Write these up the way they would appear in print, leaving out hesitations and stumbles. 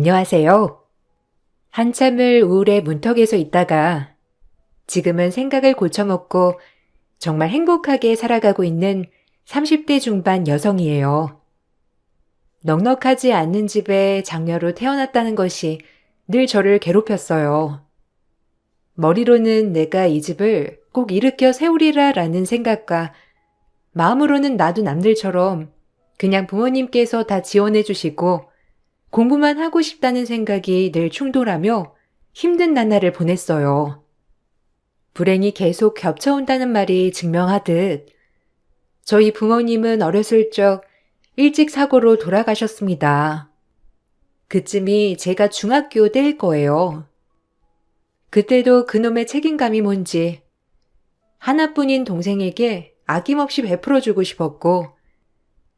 안녕하세요. 한참을 우울의 문턱에서 있다가 지금은 생각을 고쳐먹고 정말 행복하게 살아가고 있는 30대 중반 여성이에요. 넉넉하지 않는 집에 장녀로 태어났다는 것이 늘 저를 괴롭혔어요. 머리로는 내가 이 집을 꼭 일으켜 세우리라 라는 생각과 마음으로는 나도 남들처럼 그냥 부모님께서 다 지원해 주시고 공부만 하고 싶다는 생각이 늘 충돌하며 힘든 나날을 보냈어요. 불행이 계속 겹쳐온다는 말이 증명하듯 저희 부모님은 어렸을 적 일찍 사고로 돌아가셨습니다. 그쯤이 제가 중학교 때일 거예요. 그때도 그놈의 책임감이 뭔지 하나뿐인 동생에게 아낌없이 베풀어주고 싶었고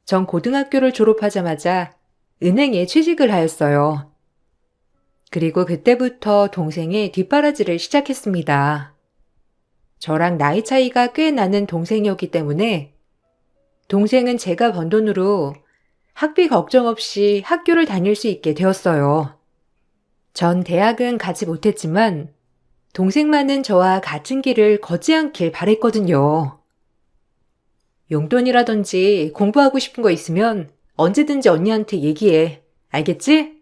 전 고등학교를 졸업하자마자 은행에 취직을 하였어요. 그리고 그때부터 동생의 뒷바라지를 시작했습니다. 저랑 나이 차이가 꽤 나는 동생이었기 때문에 동생은 제가 번 돈으로 학비 걱정 없이 학교를 다닐 수 있게 되었어요. 전 대학은 가지 못했지만 동생만은 저와 같은 길을 걷지 않길 바랬거든요. 용돈이라든지 공부하고 싶은 거 있으면 언제든지 언니한테 얘기해. 알겠지?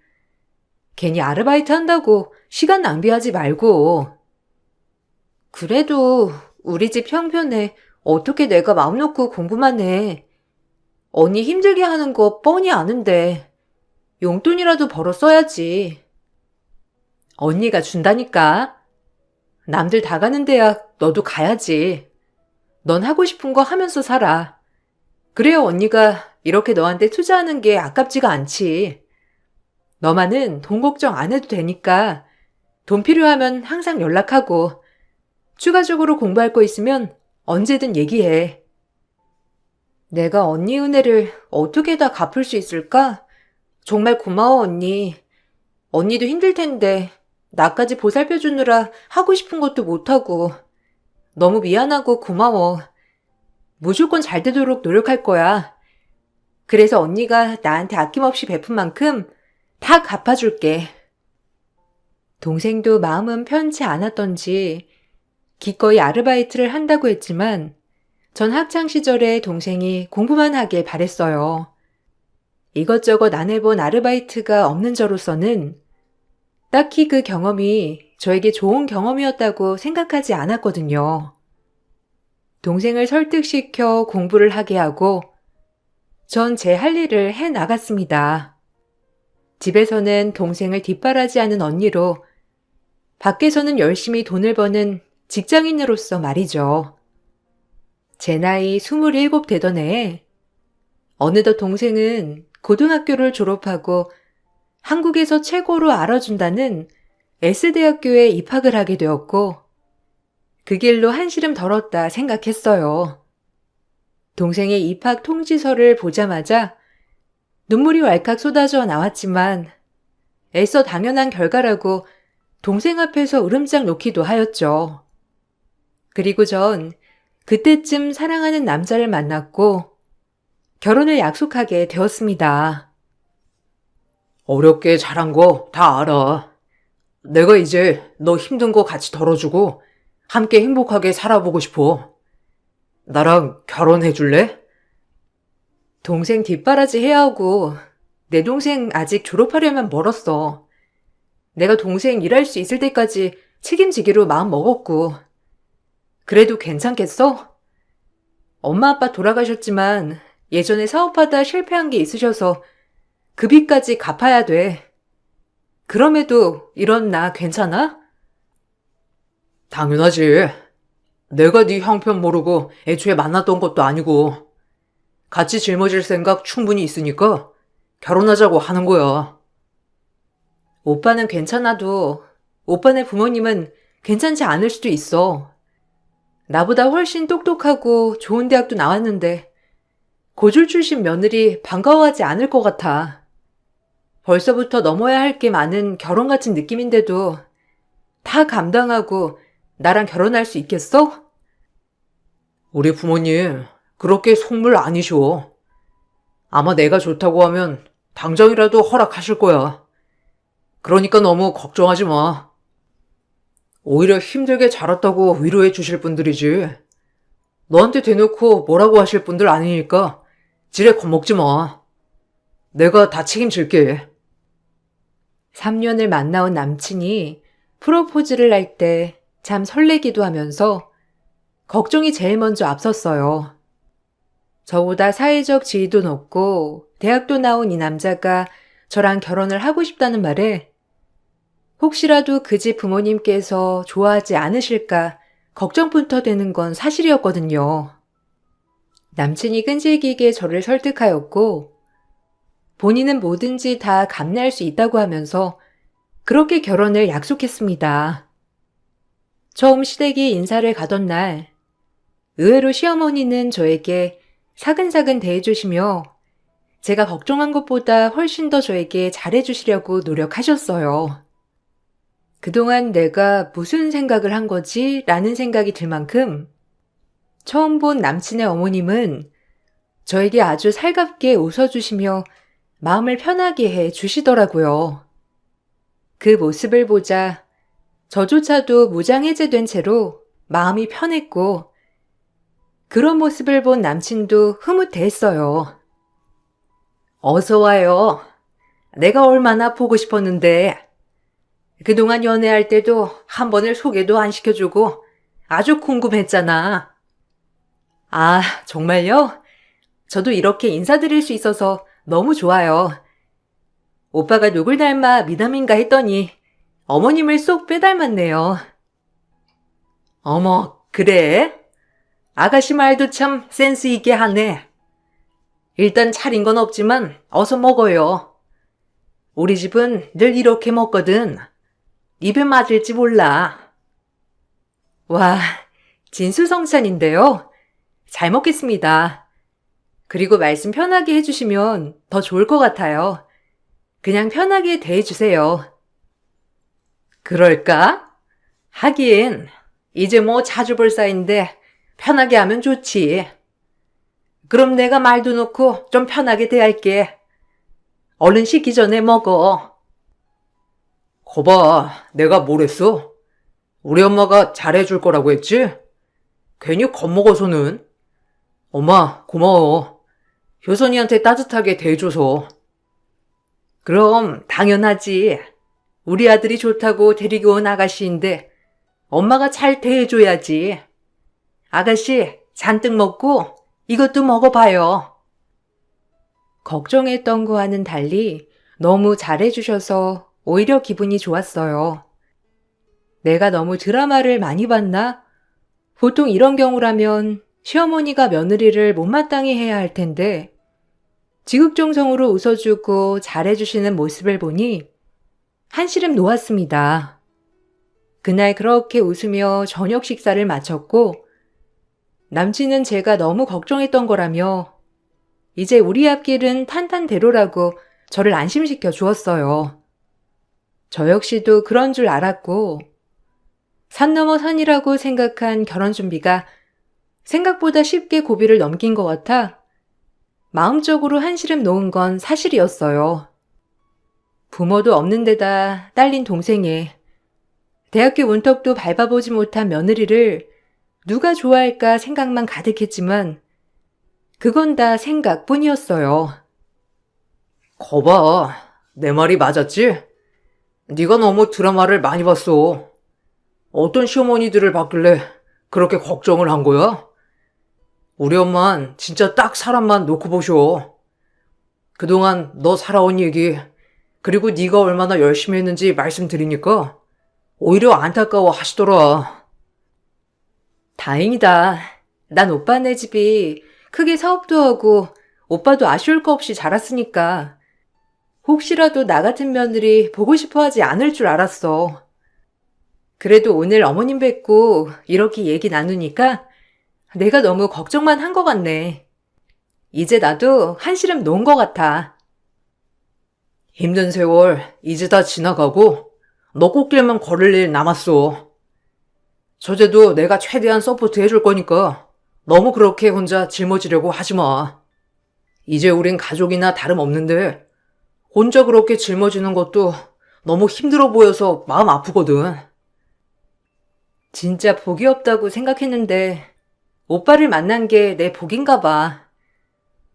괜히 아르바이트 한다고 시간 낭비하지 말고. 그래도 우리 집 형편에 어떻게 내가 마음 놓고 공부만 해. 언니 힘들게 하는 거 뻔히 아는데 용돈이라도 벌어 써야지. 언니가 준다니까. 남들 다 가는 대학 너도 가야지. 넌 하고 싶은 거 하면서 살아. 그래야 언니가 이렇게 너한테 투자하는 게 아깝지가 않지. 너만은 돈 걱정 안 해도 되니까 돈 필요하면 항상 연락하고 추가적으로 공부할 거 있으면 언제든 얘기해. 내가 언니 은혜를 어떻게 다 갚을 수 있을까? 정말 고마워 언니. 언니도 힘들 텐데 나까지 보살펴 주느라 하고 싶은 것도 못하고 너무 미안하고 고마워. 무조건 잘 되도록 노력할 거야. 그래서 언니가 나한테 아낌없이 베푼 만큼 다 갚아줄게. 동생도 마음은 편치 않았던지 기꺼이 아르바이트를 한다고 했지만 전 학창 시절에 동생이 공부만 하길 바랬어요. 이것저것 안 해본 아르바이트가 없는 저로서는 딱히 그 경험이 저에게 좋은 경험이었다고 생각하지 않았거든요. 동생을 설득시켜 공부를 하게 하고 전 제 할 일을 해 나갔습니다. 집에서는 동생을 뒷바라지하는 언니로 밖에서는 열심히 돈을 버는 직장인으로서 말이죠. 제 나이 27 되던 해에 어느덧 동생은 고등학교를 졸업하고 한국에서 최고로 알아준다는 S대학교에 입학을 하게 되었고 그 길로 한시름 덜었다 생각했어요. 동생의 입학 통지서를 보자마자 눈물이 왈칵 쏟아져 나왔지만 애써 당연한 결과라고 동생 앞에서 으름장 놓기도 하였죠. 그리고 전 그때쯤 사랑하는 남자를 만났고 결혼을 약속하게 되었습니다. 어렵게 자란 거 다 알아. 내가 이제 너 힘든 거 같이 덜어주고 함께 행복하게 살아보고 싶어. 나랑 결혼해 줄래? 동생 뒷바라지 해야 하고 내 동생 아직 졸업하려면 멀었어. 내가 동생 일할 수 있을 때까지 책임지기로 마음 먹었고. 그래도 괜찮겠어? 엄마 아빠 돌아가셨지만 예전에 사업하다 실패한 게 있으셔서 그 빚까지 갚아야 돼. 그럼에도 이런 나 괜찮아? 당연하지. 내가 네 형편 모르고 애초에 만났던 것도 아니고 같이 짊어질 생각 충분히 있으니까 결혼하자고 하는 거야. 오빠는 괜찮아도 오빠네 부모님은 괜찮지 않을 수도 있어. 나보다 훨씬 똑똑하고 좋은 대학도 나왔는데 고졸 출신 며느리 반가워하지 않을 것 같아. 벌써부터 넘어야 할 게 많은 결혼 같은 느낌인데도 다 감당하고 나랑 결혼할 수 있겠어? 우리 부모님 그렇게 속물 아니셔. 아마 내가 좋다고 하면 당장이라도 허락하실 거야. 그러니까 너무 걱정하지 마. 오히려 힘들게 자랐다고 위로해 주실 분들이지. 너한테 대놓고 뭐라고 하실 분들 아니니까 지레 겁먹지 마. 내가 다 책임질게. 3년을 만나온 남친이 프로포즈를 할 때 참 설레기도 하면서 걱정이 제일 먼저 앞섰어요. 저보다 사회적 지위도 높고 대학도 나온 이 남자가 저랑 결혼을 하고 싶다는 말에 혹시라도 그 집 부모님께서 좋아하지 않으실까 걱정부터 되는 건 사실이었거든요. 남친이 끈질기게 저를 설득하였고 본인은 뭐든지 다 감내할 수 있다고 하면서 그렇게 결혼을 약속했습니다. 처음 시댁이 인사를 가던 날 의외로 시어머니는 저에게 사근사근 대해주시며 제가 걱정한 것보다 훨씬 더 저에게 잘해주시려고 노력하셨어요. 그동안 내가 무슨 생각을 한 거지? 라는 생각이 들 만큼 처음 본 남친의 어머님은 저에게 아주 살갑게 웃어주시며 마음을 편하게 해 주시더라고요. 그 모습을 보자 저조차도 무장해제된 채로 마음이 편했고 그런 모습을 본 남친도 흐뭇해했어요. 어서 와요. 내가 얼마나 보고 싶었는데 그동안 연애할 때도 한 번을 소개도 안 시켜주고 아주 궁금했잖아. 아, 정말요? 저도 이렇게 인사드릴 수 있어서 너무 좋아요. 오빠가 누굴 닮아 미남인가 했더니 어머님을 쏙 빼닮았네요. 어머, 그래? 아가씨 말도 참 센스 있게 하네. 일단 차린 건 없지만 어서 먹어요. 우리 집은 늘 이렇게 먹거든. 입에 맞을지 몰라. 와, 진수성찬인데요. 잘 먹겠습니다. 그리고 말씀 편하게 해주시면 더 좋을 것 같아요. 그냥 편하게 대해주세요. 그럴까? 하긴 이제 뭐 자주 볼 사이인데 편하게 하면 좋지. 그럼 내가 말도 놓고 좀 편하게 대할게. 얼른 식기 전에 먹어. 거봐, 내가 뭘 했어? 우리 엄마가 잘해줄 거라고 했지? 괜히 겁먹어서는. 엄마, 고마워. 효선이한테 따뜻하게 대해줘서. 그럼 당연하지. 우리 아들이 좋다고 데리고 온 아가씨인데 엄마가 잘 대해줘야지. 아가씨 잔뜩 먹고 이것도 먹어봐요. 걱정했던 거와는 달리 너무 잘해주셔서 오히려 기분이 좋았어요. 내가 너무 드라마를 많이 봤나? 보통 이런 경우라면 시어머니가 며느리를 못마땅히 해야 할 텐데 지극정성으로 웃어주고 잘해주시는 모습을 보니 한시름 놓았습니다. 그날 그렇게 웃으며 저녁 식사를 마쳤고 남친은 제가 너무 걱정했던 거라며 이제 우리 앞길은 탄탄대로라고 저를 안심시켜 주었어요. 저 역시도 그런 줄 알았고 산 넘어 산이라고 생각한 결혼 준비가 생각보다 쉽게 고비를 넘긴 것 같아 마음적으로 한시름 놓은 건 사실이었어요. 부모도 없는 데다 딸린 동생에 대학교 문턱도 밟아보지 못한 며느리를 누가 좋아할까 생각만 가득했지만 그건 다 생각뿐이었어요. 거봐, 내 말이 맞았지? 네가 너무 드라마를 많이 봤어. 어떤 시어머니들을 봤길래 그렇게 걱정을 한 거야? 우리 엄만 진짜 딱 사람만 놓고 보셔. 그동안 너 살아온 얘기, 그리고 네가 얼마나 열심히 했는지 말씀드리니까 오히려 안타까워 하시더라. 다행이다. 난 오빠네 집이 크게 사업도 하고 오빠도 아쉬울 거 없이 자랐으니까 혹시라도 나 같은 며느리 보고 싶어 하지 않을 줄 알았어. 그래도 오늘 어머님 뵙고 이렇게 얘기 나누니까 내가 너무 걱정만 한 것 같네. 이제 나도 한시름 놓은 것 같아. 힘든 세월 이제 다 지나가고 너 꽃길만 걸을 일 남았어. 저제도 내가 최대한 서포트 해줄 거니까 너무 그렇게 혼자 짊어지려고 하지 마. 이제 우린 가족이나 다름없는데 혼자 그렇게 짊어지는 것도 너무 힘들어 보여서 마음 아프거든. 진짜 복이 없다고 생각했는데 오빠를 만난 게 내 복인가 봐.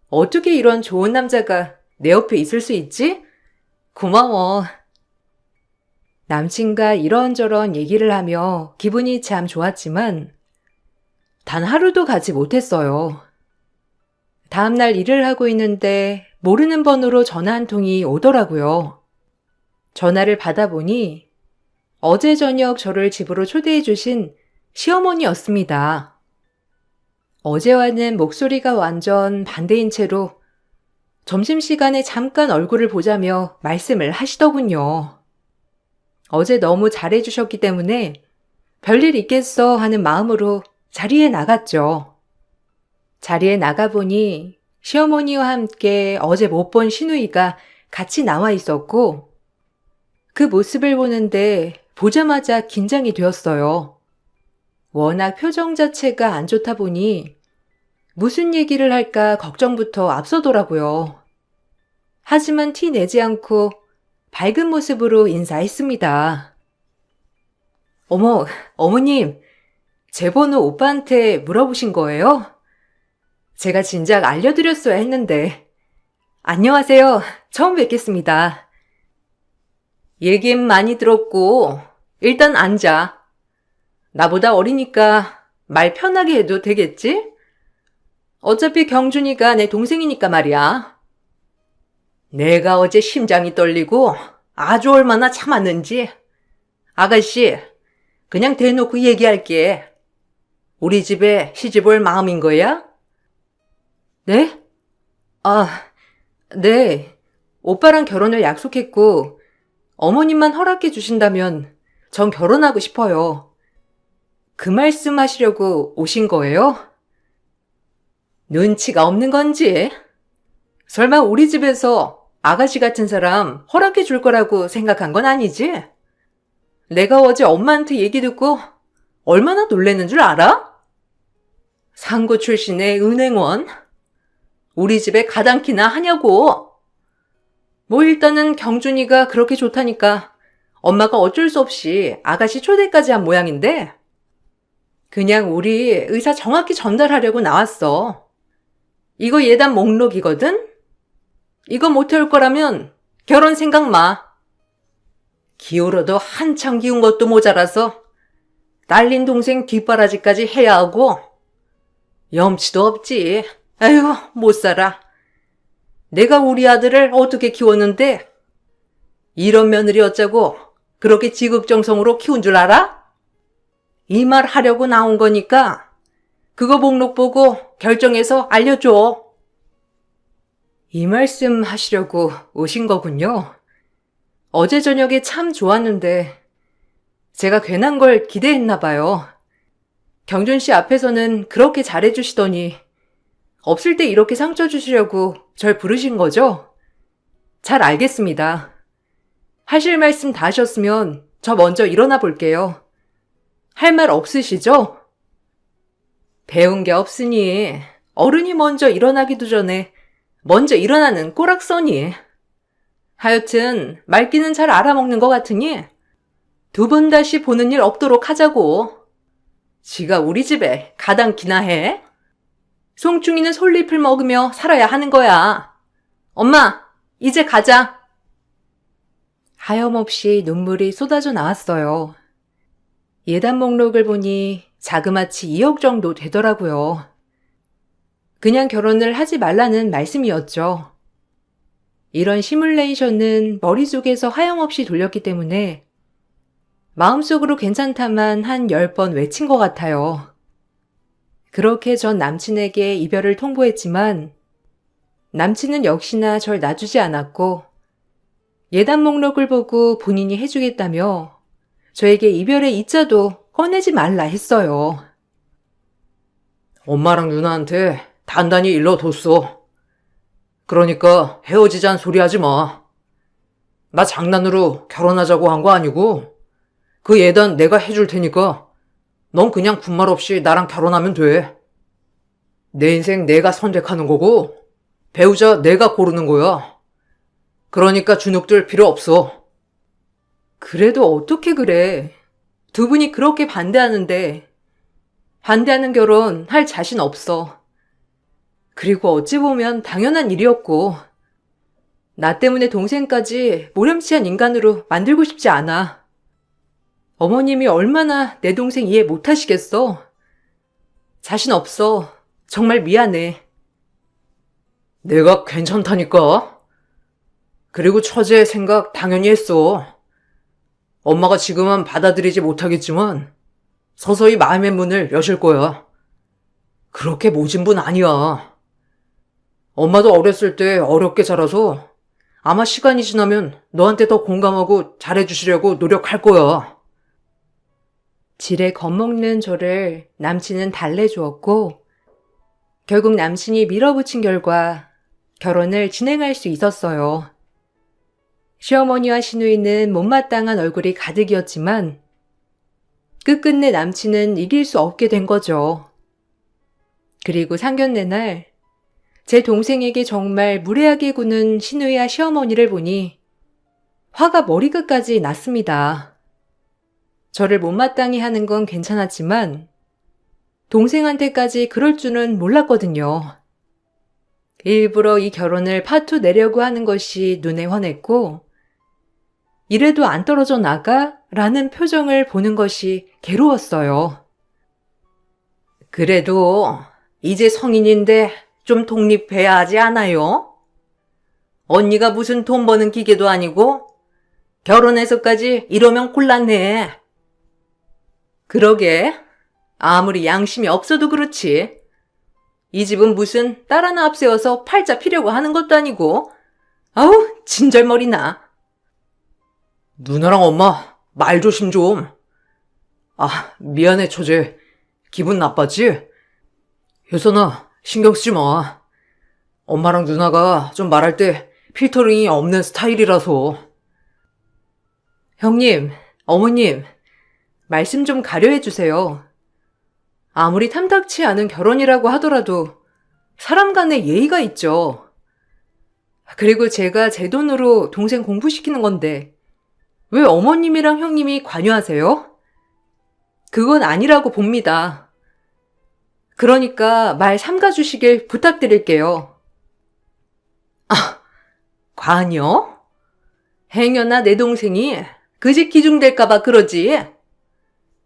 어떻게 이런 좋은 남자가 내 옆에 있을 수 있지? 고마워. 남친과 이런저런 얘기를 하며 기분이 참 좋았지만 단 하루도 가지 못했어요. 다음날 일을 하고 있는데 모르는 번호로 전화 한 통이 오더라고요. 전화를 받아보니 어제 저녁 저를 집으로 초대해 주신 시어머니였습니다. 어제와는 목소리가 완전 반대인 채로 점심시간에 잠깐 얼굴을 보자며 말씀을 하시더군요. 어제 너무 잘해주셨기 때문에 별일 있겠어 하는 마음으로 자리에 나갔죠. 자리에 나가보니 시어머니와 함께 어제 못 본 시누이가 같이 나와 있었고 그 모습을 보는데 보자마자 긴장이 되었어요. 워낙 표정 자체가 안 좋다 보니 무슨 얘기를 할까 걱정부터 앞서더라고요. 하지만 티 내지 않고 밝은 모습으로 인사했습니다. 어머, 어머님, 제 번호 오빠한테 물어보신 거예요? 제가 진작 알려드렸어야 했는데. 안녕하세요. 처음 뵙겠습니다. 얘긴 많이 들었고, 일단 앉아. 나보다 어리니까 말 편하게 해도 되겠지? 어차피 경준이가 내 동생이니까 말이야. 내가 어제 심장이 떨리고 아주 얼마나 참았는지. 아가씨, 그냥 대놓고 얘기할게. 우리 집에 시집 올 마음인 거야? 네? 네. 오빠랑 결혼을 약속했고 어머님만 허락해 주신다면 전 결혼하고 싶어요. 그 말씀 하시려고 오신 거예요? 눈치가 없는 건지? 설마 우리 집에서 아가씨 같은 사람 허락해 줄 거라고 생각한 건 아니지? 내가 어제 엄마한테 얘기 듣고 얼마나 놀랬는 줄 알아? 상고 출신의 은행원? 우리 집에 가당키나 하냐고. 뭐 일단은 경준이가 그렇게 좋다니까 엄마가 어쩔 수 없이 아가씨 초대까지 한 모양인데 그냥 우리 의사 정확히 전달하려고 나왔어. 이거 예단 목록이거든? 이거 못 해올 거라면 결혼 생각 마. 기울어도 한참 기운 것도 모자라서 딸린 동생 뒷바라지까지 해야 하고 염치도 없지. 아휴, 못 살아. 내가 우리 아들을 어떻게 키웠는데 이런 며느리 어쩌고 그렇게 지극정성으로 키운 줄 알아? 이 말 하려고 나온 거니까 그거 목록 보고 결정해서 알려줘. 이 말씀 하시려고 오신 거군요. 어제 저녁에 참 좋았는데 제가 괜한 걸 기대했나 봐요. 경준 씨 앞에서는 그렇게 잘해주시더니 없을 때 이렇게 상처 주시려고 절 부르신 거죠? 잘 알겠습니다. 하실 말씀 다 하셨으면 저 먼저 일어나 볼게요. 할 말 없으시죠? 배운 게 없으니 어른이 먼저 일어나기도 전에 먼저 일어나는 꼬락서니. 하여튼 말귀는 잘 알아먹는 것 같으니 두 번 다시 보는 일 없도록 하자고. 지가 우리 집에 가당키나 해? 송충이는 솔잎을 먹으며 살아야 하는 거야. 엄마, 이제 가자. 하염없이 눈물이 쏟아져 나왔어요. 예단 목록을 보니 자그마치 2억 정도 되더라고요. 그냥 결혼을 하지 말라는 말씀이었죠. 이런 시뮬레이션은 머릿속에서 하염없이 돌렸기 때문에 마음속으로 괜찮다만 한 10번 외친 것 같아요. 그렇게 전 남친에게 이별을 통보했지만 남친은 역시나 절 놔주지 않았고 예단 목록을 보고 본인이 해주겠다며 저에게 이별의 이자도 꺼내지 말라 했어요. 엄마랑 누나한테 단단히 일러뒀어. 그러니까 헤어지자는 소리 하지 마. 나 장난으로 결혼하자고 한 거 아니고 그 예단 내가 해줄 테니까 넌 그냥 군말 없이 나랑 결혼하면 돼. 내 인생 내가 선택하는 거고 배우자 내가 고르는 거야. 그러니까 주눅들 필요 없어. 그래도 어떻게 그래? 두 분이 그렇게 반대하는데, 반대하는 결혼 할 자신 없어. 그리고 어찌 보면 당연한 일이었고, 나 때문에 동생까지 모렴치한 인간으로 만들고 싶지 않아. 어머님이 얼마나 내 동생 이해 못 하시겠어? 자신 없어. 정말 미안해. 내가 괜찮다니까? 그리고 처제의 생각 당연히 했어. 엄마가 지금은 받아들이지 못하겠지만 서서히 마음의 문을 여실 거야. 그렇게 모진 분 아니야. 엄마도 어렸을 때 어렵게 자라서 아마 시간이 지나면 너한테 더 공감하고 잘해주시려고 노력할 거야. 지레 겁먹는 저를 남친은 달래주었고, 결국 남친이 밀어붙인 결과 결혼을 진행할 수 있었어요. 시어머니와 시누이는 못마땅한 얼굴이 가득이었지만 끝끝내 남친은 이길 수 없게 된 거죠. 그리고 상견례 날 제 동생에게 정말 무례하게 구는 시누이와 시어머니를 보니 화가 머리끝까지 났습니다. 저를 못마땅히 하는 건 괜찮았지만 동생한테까지 그럴 줄은 몰랐거든요. 일부러 이 결혼을 파토 내려고 하는 것이 눈에 환했고, 이래도 안 떨어져 나가? 라는 표정을 보는 것이 괴로웠어요. 그래도 이제 성인인데 좀 독립해야 하지 않아요? 언니가 무슨 돈 버는 기계도 아니고 결혼해서까지 이러면 곤란해. 그러게. 아무리 양심이 없어도 그렇지. 이 집은 무슨 딸 하나 앞세워서 팔자 피려고 하는 것도 아니고. 아우, 진절머리나. 누나랑 엄마, 말 조심 좀. 아, 미안해, 처제. 기분 나빴지? 효선아, 신경 쓰지 마. 엄마랑 누나가 좀 말할 때 필터링이 없는 스타일이라서. 형님, 어머님, 말씀 좀 가려해 주세요. 아무리 탐탁치 않은 결혼이라고 하더라도 사람 간에 예의가 있죠. 그리고 제가 제 돈으로 동생 공부시키는 건데 왜 어머님이랑 형님이 관여하세요? 그건 아니라고 봅니다. 그러니까 말 삼가주시길 부탁드릴게요. 관여? 행여나 내 동생이 그 집 기중될까봐 그러지.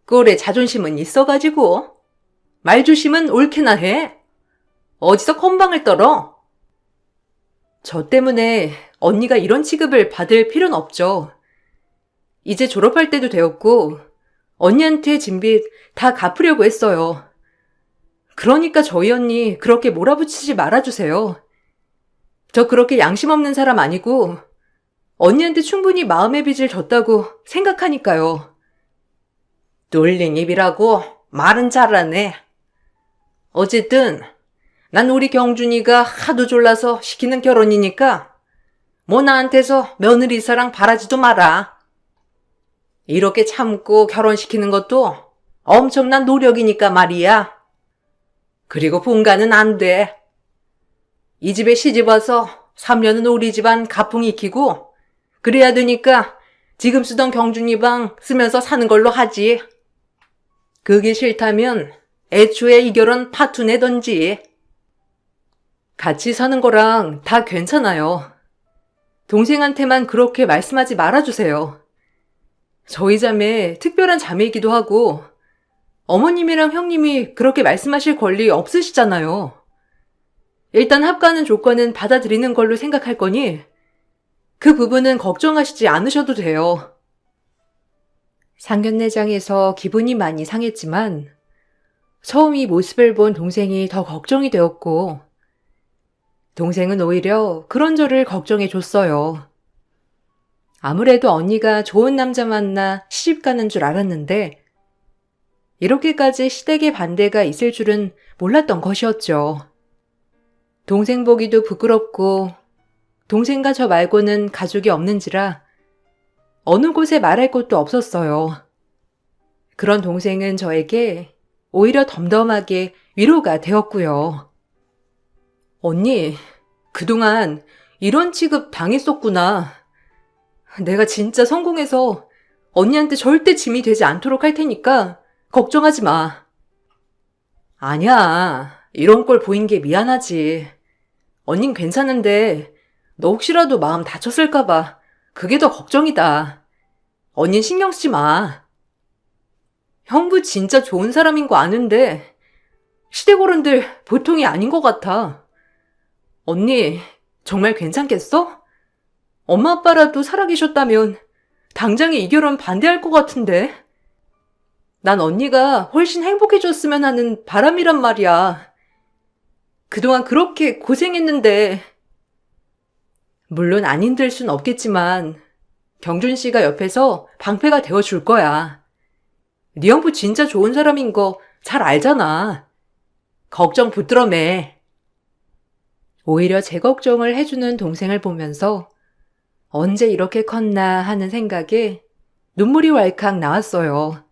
꼴에 자존심은 있어가지고 말조심은 옳게나 해. 어디서 건방을 떨어? 저 때문에 언니가 이런 취급을 받을 필요는 없죠. 이제 졸업할 때도 되었고 언니한테 진 빚 다 갚으려고 했어요. 그러니까 저희 언니 그렇게 몰아붙이지 말아주세요. 저 그렇게 양심 없는 사람 아니고 언니한테 충분히 마음의 빚을 졌다고 생각하니까요. 놀린 입이라고 말은 잘하네. 어쨌든 난 우리 경준이가 하도 졸라서 시키는 결혼이니까 뭐 나한테서 며느리 사랑 바라지도 마라. 이렇게 참고 결혼시키는 것도 엄청난 노력이니까 말이야. 그리고 본가는 안 돼. 이 집에 시집와서 3년은 우리 집안 가풍 익히고 그래야 되니까 지금 쓰던 경준이 방 쓰면서 사는 걸로 하지. 그게 싫다면 애초에 이 결혼 파투 내던지. 같이 사는 거랑 다 괜찮아요. 동생한테만 그렇게 말씀하지 말아주세요. 저희 자매 특별한 자매이기도 하고 어머님이랑 형님이 그렇게 말씀하실 권리 없으시잖아요. 일단 합가는 조건은 받아들이는 걸로 생각할 거니 그 부분은 걱정하시지 않으셔도 돼요. 상견례장에서 기분이 많이 상했지만 처음 이 모습을 본 동생이 더 걱정이 되었고 동생은 오히려 그런 저를 걱정해 줬어요. 아무래도 언니가 좋은 남자 만나 시집 가는 줄 알았는데 이렇게까지 시댁의 반대가 있을 줄은 몰랐던 것이었죠. 동생 보기도 부끄럽고 동생과 저 말고는 가족이 없는지라 어느 곳에 말할 곳도 없었어요. 그런 동생은 저에게 오히려 덤덤하게 위로가 되었고요. 언니, 그동안 이런 취급 당했었구나. 내가 진짜 성공해서 언니한테 절대 짐이 되지 않도록 할 테니까 걱정하지 마. 아니야. 이런 걸 보인 게 미안하지. 언닌 괜찮은데 너 혹시라도 마음 다쳤을까봐 그게 더 걱정이다. 언닌 신경 쓰지 마. 형부 진짜 좋은 사람인 거 아는데 시댁어른들 보통이 아닌 것 같아. 언니 정말 괜찮겠어? 엄마 아빠라도 살아계셨다면 당장에 이 결혼 반대할 것 같은데. 난 언니가 훨씬 행복해졌으면 하는 바람이란 말이야. 그동안 그렇게 고생했는데. 물론 안 힘들 순 없겠지만 경준 씨가 옆에서 방패가 되어줄 거야. 네 형부 진짜 좋은 사람인 거 잘 알잖아. 걱정 붙들어 매. 오히려 제 걱정을 해주는 동생을 보면서 언제 이렇게 컸나 하는 생각에 눈물이 왈칵 나왔어요.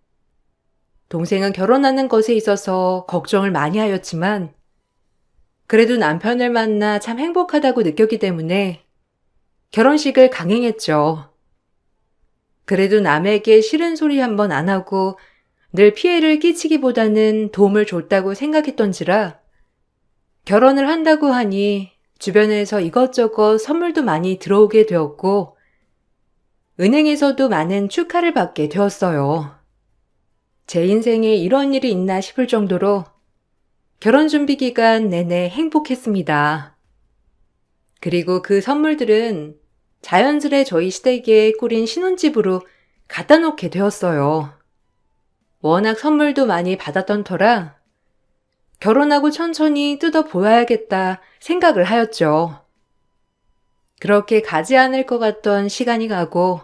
동생은 결혼하는 것에 있어서 걱정을 많이 하였지만 그래도 남편을 만나 참 행복하다고 느꼈기 때문에 결혼식을 강행했죠. 그래도 남에게 싫은 소리 한 번 안 하고 늘 피해를 끼치기보다는 도움을 줬다고 생각했던지라 결혼을 한다고 하니 주변에서 이것저것 선물도 많이 들어오게 되었고 은행에서도 많은 축하를 받게 되었어요. 제 인생에 이런 일이 있나 싶을 정도로 결혼 준비 기간 내내 행복했습니다. 그리고 그 선물들은 자연스레 저희 시댁에 꾸린 신혼집으로 갖다 놓게 되었어요. 워낙 선물도 많이 받았던 터라 결혼하고 천천히 뜯어 보아야겠다 생각을 하였죠. 그렇게 가지 않을 것 같던 시간이 가고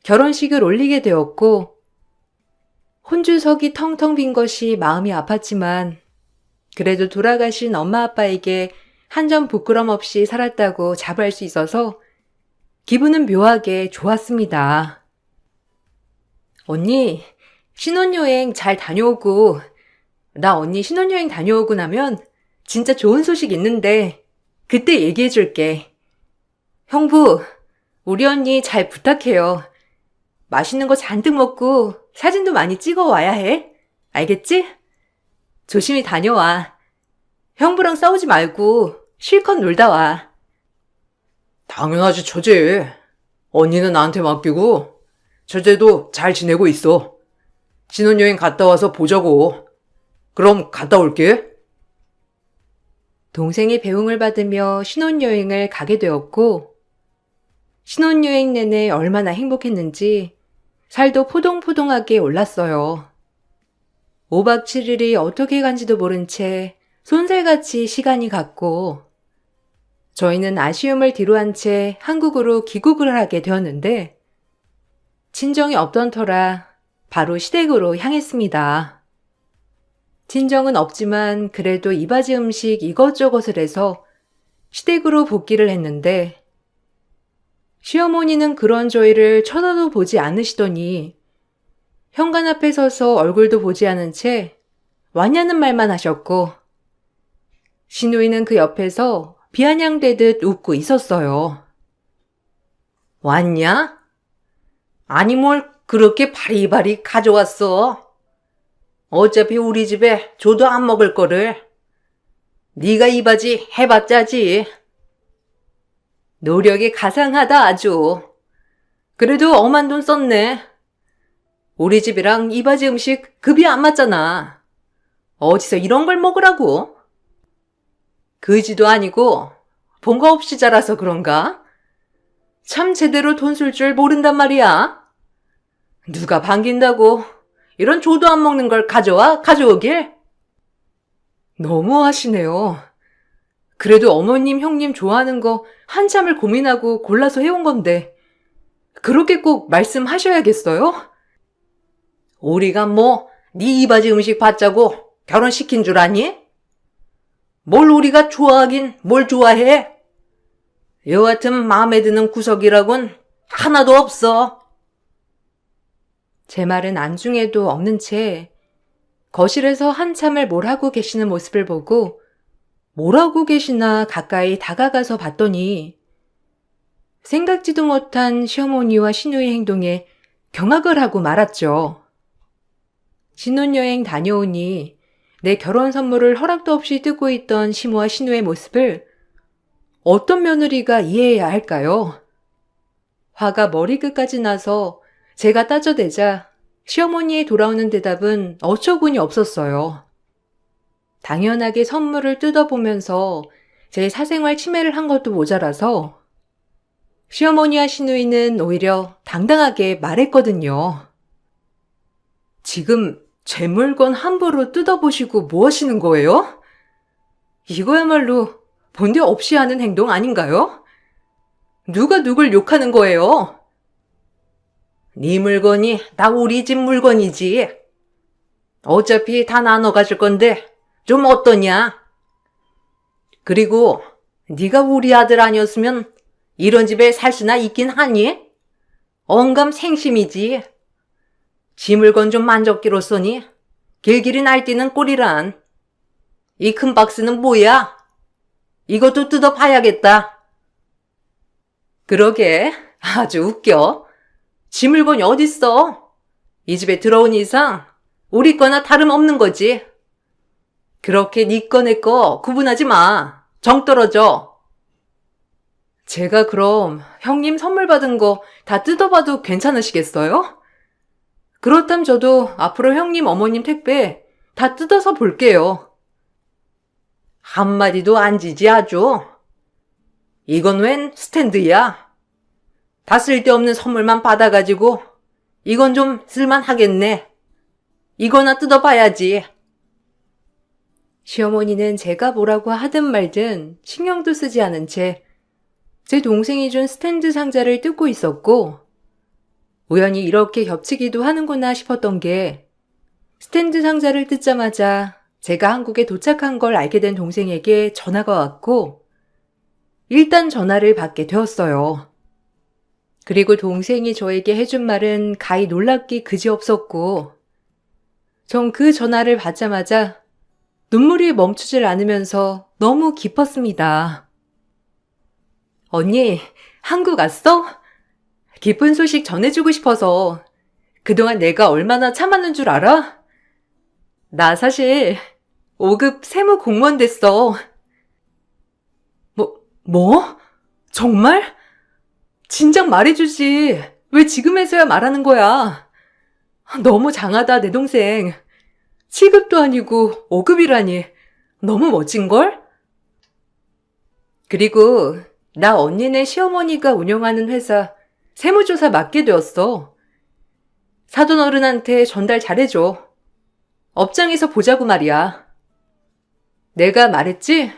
결혼식을 올리게 되었고 혼주석이 텅텅 빈 것이 마음이 아팠지만 그래도 돌아가신 엄마 아빠에게 한 점 부끄럼 없이 살았다고 자부할 수 있어서 기분은 묘하게 좋았습니다. 언니, 신혼여행 잘 다녀오고 나 언니 신혼여행 다녀오고 나면 진짜 좋은 소식 있는데 그때 얘기해 줄게. 형부, 우리 언니 잘 부탁해요. 맛있는 거 잔뜩 먹고 사진도 많이 찍어 와야 해. 알겠지? 조심히 다녀와. 형부랑 싸우지 말고 실컷 놀다 와. 당연하지, 처제. 언니는 나한테 맡기고 처제도 잘 지내고 있어. 신혼여행 갔다 와서 보자고. 그럼 갔다 올게. 동생의 배웅을 받으며 신혼여행을 가게 되었고 신혼여행 내내 얼마나 행복했는지 살도 포동포동하게 올랐어요. 5박 7일이 어떻게 간지도 모른 채 손살같이 시간이 갔고 저희는 아쉬움을 뒤로한 채 한국으로 귀국을 하게 되었는데 친정이 없던 터라 바로 시댁으로 향했습니다. 친정은 없지만 그래도 이바지 음식 이것저것을 해서 시댁으로 복귀를 했는데 시어머니는 그런 저희를 쳐다도 보지 않으시더니 현관 앞에 서서 얼굴도 보지 않은 채 왔냐는 말만 하셨고 시누이는 그 옆에서 비아냥대듯 웃고 있었어요. 왔냐? 아니 뭘 그렇게 바리바리 가져왔어? 어차피 우리 집에 줘도 안 먹을 거를. 네가 이 바지 해봤자지. 노력이 가상하다 아주. 그래도 엄한 돈 썼네. 우리 집이랑 이바지 음식 급이 안 맞잖아. 어디서 이런 걸 먹으라고? 그지도 아니고 본거 없이 자라서 그런가? 참 제대로 돈 쓸 줄 모른단 말이야. 누가 반긴다고 이런 조도 안 먹는 걸 가져오길? 너무하시네요. 그래도 어머님, 형님 좋아하는 거 한참을 고민하고 골라서 해온 건데 그렇게 꼭 말씀하셔야겠어요? 우리가 뭐 네 이바지 음식 받자고 결혼시킨 줄 아니? 뭘 우리가 좋아하긴 뭘 좋아해? 여하튼 마음에 드는 구석이라곤 하나도 없어. 제 말은 안중에도 없는 채 거실에서 한참을 뭘 하고 계시는 모습을 보고 뭘 하고 계시나 가까이 다가가서 봤더니 생각지도 못한 시어머니와 시누이 행동에 경악을 하고 말았죠. 신혼여행 다녀오니 내 결혼 선물을 허락도 없이 뜨고 있던 시모와 신우의 모습을 어떤 며느리가 이해해야 할까요? 화가 머리끝까지 나서 제가 따져대자 시어머니의 돌아오는 대답은 어처구니 없었어요. 당연하게 선물을 뜯어보면서 제 사생활 침해를 한 것도 모자라서 시어머니와 시누이는 오히려 당당하게 말했거든요. 지금 제 물건 함부로 뜯어보시고 뭐 하시는 거예요? 이거야말로 본데 없이 하는 행동 아닌가요? 누가 누굴 욕하는 거예요? 네 물건이 다 우리 집 물건이지. 어차피 다 나눠 가질 건데 좀 어떠냐? 그리고 네가 우리 아들 아니었으면 이런 집에 살 수나 있긴 하니? 언감 생심이지. 지 물건 좀 만졌기로써니 길길이 날뛰는 꼴이란. 이 큰 박스는 뭐야? 이것도 뜯어봐야겠다. 그러게 아주 웃겨. 지 물건이 어딨어? 이 집에 들어온 이상 우리 거나 다름없는 거지. 그렇게 네 거 내 거 구분하지 마. 정 떨어져. 제가 그럼 형님 선물 받은 거 다 뜯어봐도 괜찮으시겠어요? 그렇다면 저도 앞으로 형님 어머님 택배 다 뜯어서 볼게요. 한마디도 안 지지 아주. 이건 웬 스탠드야? 다 쓸데없는 선물만 받아가지고 이건 좀 쓸만하겠네. 이거나 뜯어봐야지. 시어머니는 제가 뭐라고 하든 말든 신경도 쓰지 않은 채 제 동생이 준 스탠드 상자를 뜯고 있었고, 우연히 이렇게 겹치기도 하는구나 싶었던 게 스탠드 상자를 뜯자마자 제가 한국에 도착한 걸 알게 된 동생에게 전화가 왔고, 일단 전화를 받게 되었어요. 그리고 동생이 저에게 해준 말은 가히 놀랍기 그지없었고, 전 그 전화를 받자마자 눈물이 멈추질 않으면서 너무 기뻤습니다. 언니, 한국 왔어? 기쁜 소식 전해주고 싶어서 그동안 내가 얼마나 참았는 줄 알아? 나 사실 5급 세무 공무원 됐어. 뭐? 정말? 진작 말해주지. 왜 지금에서야 말하는 거야? 너무 장하다, 내 동생. 7급도 아니고 5급이라니. 너무 멋진걸? 그리고 나 언니네 시어머니가 운영하는 회사 세무조사 맡게 되었어. 사돈 어른한테 전달 잘해줘. 업장에서 보자고 말이야. 내가 말했지?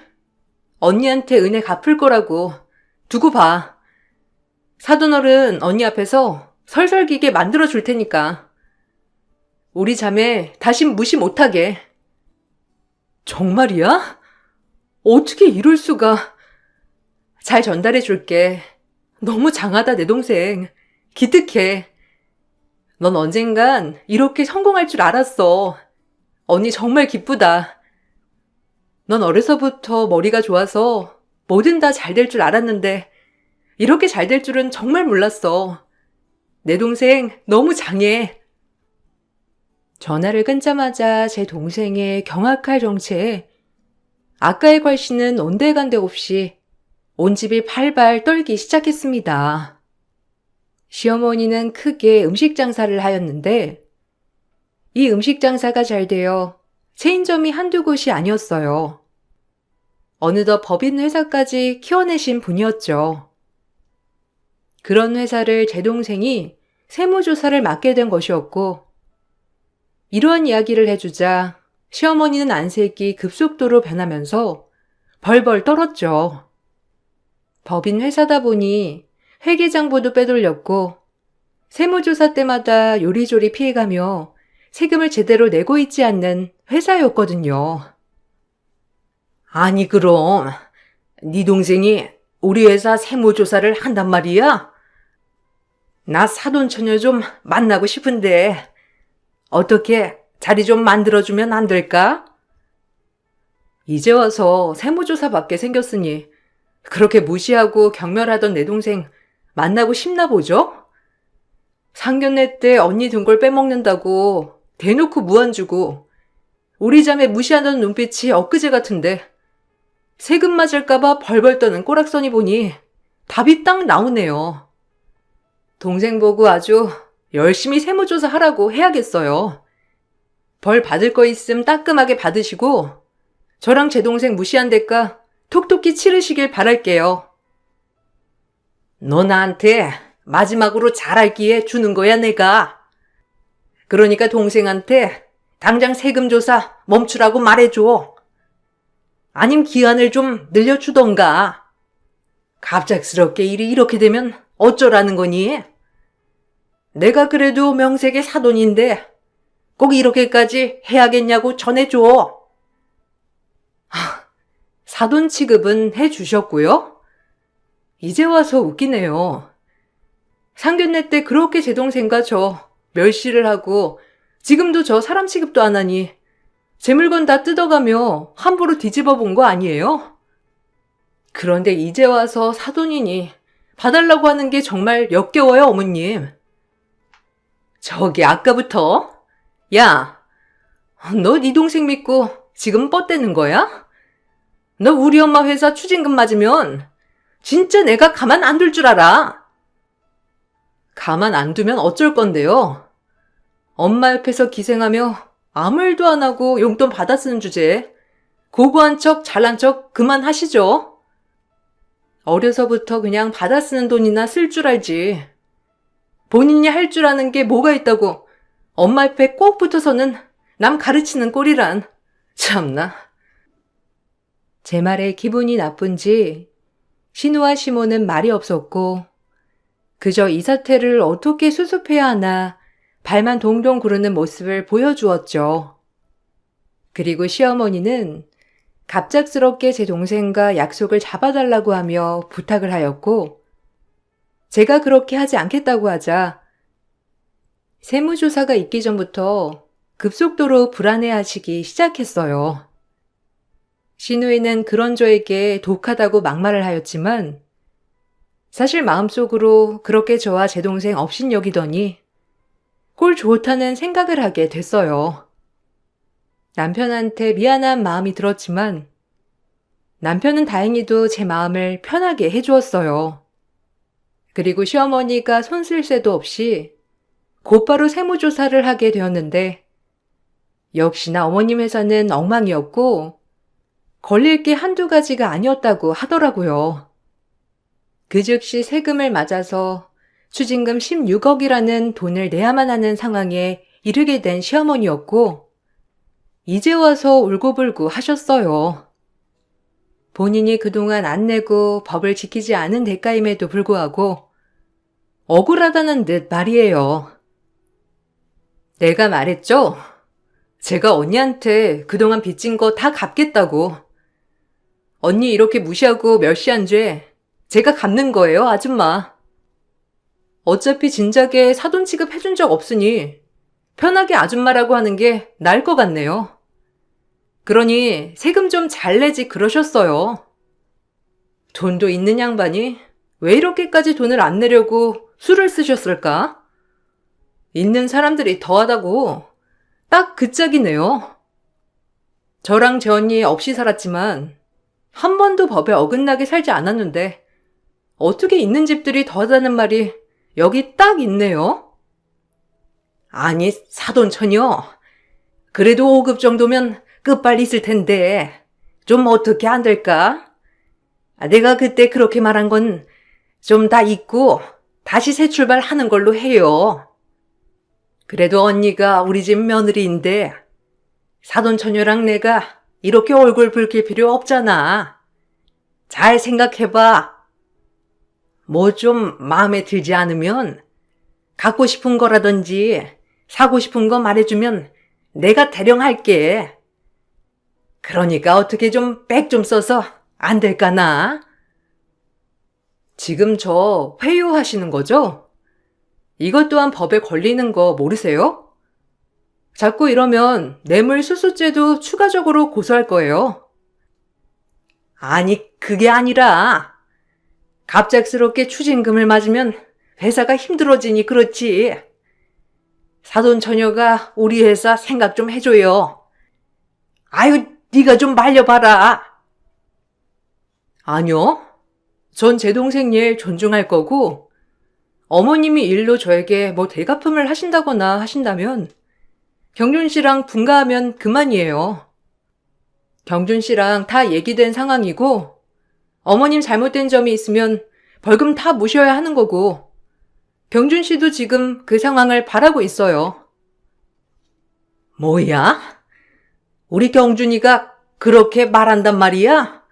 언니한테 은혜 갚을 거라고. 두고 봐. 사돈 어른 언니 앞에서 설설기게 만들어 줄 테니까. 우리 자매 다신 무시 못하게. 정말이야? 어떻게 이럴 수가. 잘 전달해 줄게. 너무 장하다, 내 동생. 기특해. 넌 언젠간 이렇게 성공할 줄 알았어. 언니 정말 기쁘다. 넌 어려서부터 머리가 좋아서 뭐든 다 잘 될 줄 알았는데 이렇게 잘 될 줄은 정말 몰랐어. 내 동생 너무 장해. 전화를 끊자마자 제 동생의 경악할 정체에 아까의 괄시는 온데간데 없이 온 집이 발발 떨기 시작했습니다. 시어머니는 크게 음식 장사를 하였는데 이 음식 장사가 잘 되어 체인점이 한두 곳이 아니었어요. 어느덧 법인 회사까지 키워내신 분이었죠. 그런 회사를 제 동생이 세무조사를 맡게 된 것이었고, 이러한 이야기를 해주자 시어머니는 안색이 급속도로 변하면서 벌벌 떨었죠. 법인 회사다 보니 회계장부도 빼돌렸고 세무조사 때마다 요리조리 피해가며 세금을 제대로 내고 있지 않는 회사였거든요. 아니 그럼 네 동생이 우리 회사 세무조사를 한단 말이야? 나 사돈처녀 좀 만나고 싶은데 어떻게 자리 좀 만들어주면 안 될까? 이제 와서 세무조사 받게 생겼으니 그렇게 무시하고 경멸하던 내 동생 만나고 싶나 보죠? 상견례 때 언니 등골 빼먹는다고 대놓고 무안 주고 우리 자매 무시한다는 눈빛이 엊그제 같은데 세금 맞을까봐 벌벌 떠는 꼬락서니 보니 답이 딱 나오네요. 동생 보고 아주 열심히 세무조사 하라고 해야겠어요. 벌 받을 거 있음 따끔하게 받으시고 저랑 제 동생 무시한 대가 톡톡히 치르시길 바랄게요. 너 나한테 마지막으로 잘할 기회 주는 거야, 내가. 그러니까 동생한테 당장 세금 조사 멈추라고 말해줘. 아님 기한을 좀 늘려주던가. 갑작스럽게 일이 이렇게 되면 어쩌라는 거니? 내가 그래도 명색의 사돈인데 꼭 이렇게까지 해야겠냐고 전해줘. 사돈 취급은 해주셨고요. 이제 와서 웃기네요. 상견례 때 그렇게 제 동생과 저 멸시를 하고 지금도 저 사람 취급도 안 하니 제 물건 다 뜯어가며 함부로 뒤집어 본 거 아니에요? 그런데 이제 와서 사돈이니 봐달라고 하는 게 정말 역겨워요, 어머님. 저기 아까부터 야, 너 네 동생 믿고 지금 뻗대는 거야? 너 우리 엄마 회사 추징금 맞으면 진짜 내가 가만 안 둘 줄 알아. 가만 안 두면 어쩔 건데요. 엄마 옆에서 기생하며 아무 일도 안 하고 용돈 받아 쓰는 주제에 고고한 척 잘난 척 그만하시죠. 어려서부터 그냥 받아 쓰는 돈이나 쓸 줄 알지. 본인이 할 줄 아는 게 뭐가 있다고 엄마 옆에 꼭 붙어서는 남 가르치는 꼴이란. 참나. 제 말에 기분이 나쁜지 신우와 시모는 말이 없었고 그저 이 사태를 어떻게 수습해야 하나 발만 동동 구르는 모습을 보여주었죠. 그리고 시어머니는 갑작스럽게 제 동생과 약속을 잡아달라고 하며 부탁을 하였고 제가 그렇게 하지 않겠다고 하자 세무조사가 있기 전부터 급속도로 불안해하시기 시작했어요. 신우이는 그런 저에게 독하다고 막말을 하였지만 사실 마음속으로 그렇게 저와 제 동생 업신 여기더니 꼴 좋다는 생각을 하게 됐어요. 남편한테 미안한 마음이 들었지만 남편은 다행히도 제 마음을 편하게 해주었어요. 그리고 시어머니가 손 쓸 새도 없이 곧바로 세무조사를 하게 되었는데 역시나 어머님 회사는 엉망이었고 걸릴 게 한두 가지가 아니었다고 하더라고요. 그 즉시 세금을 맞아서 추징금 16억이라는 돈을 내야만 하는 상황에 이르게 된 시어머니였고 이제 와서 울고불고 하셨어요. 본인이 그동안 안 내고 법을 지키지 않은 대가임에도 불구하고 억울하다는 듯 말이에요. 내가 말했죠? 제가 언니한테 그동안 빚진 거 다 갚겠다고. 언니 이렇게 무시하고 멸시한 죄 제가 갚는 거예요, 아줌마. 어차피 진작에 사돈 취급해준 적 없으니 편하게 아줌마라고 하는 게 나을 것 같네요. 그러니 세금 좀 잘 내지 그러셨어요. 돈도 있는 양반이 왜 이렇게까지 돈을 안 내려고 술을 쓰셨을까? 있는 사람들이 더하다고 딱 그 짝이네요. 저랑 제 언니 없이 살았지만 한 번도 법에 어긋나게 살지 않았는데 어떻게 있는 집들이 더하다는 말이 여기 딱 있네요. 아니 사돈처녀, 그래도 5급 정도면 끝발 있을 텐데 좀 어떻게 안 될까? 내가 그때 그렇게 말한 건 좀 다 잊고 다시 새 출발하는 걸로 해요. 그래도 언니가 우리 집 며느리인데 사돈처녀랑 내가 이렇게 얼굴 붉힐 필요 없잖아. 잘 생각해봐. 뭐 좀 마음에 들지 않으면 갖고 싶은 거라든지 사고 싶은 거 말해주면 내가 대령할게. 그러니까 어떻게 좀 백 좀 써서 안 될까나? 지금 저 회유하시는 거죠? 이것 또한 법에 걸리는 거 모르세요? 자꾸 이러면 뇌물수수죄도 추가적으로 고소할 거예요. 아니, 그게 아니라 갑작스럽게 추징금을 맞으면 회사가 힘들어지니 그렇지. 사돈 처녀가 우리 회사 생각 좀 해줘요. 아유, 네가 좀 말려봐라. 아니요. 전 제 동생 일 존중할 거고, 어머님이 일로 저에게 뭐 대가품을 하신다거나 하신다면 경준 씨랑 분가하면 그만이에요. 경준 씨랑 다 얘기된 상황이고, 어머님 잘못된 점이 있으면 벌금 다 무셔야 하는 거고, 경준 씨도 지금 그 상황을 바라고 있어요. 뭐야? 우리 경준이가 그렇게 말한단 말이야?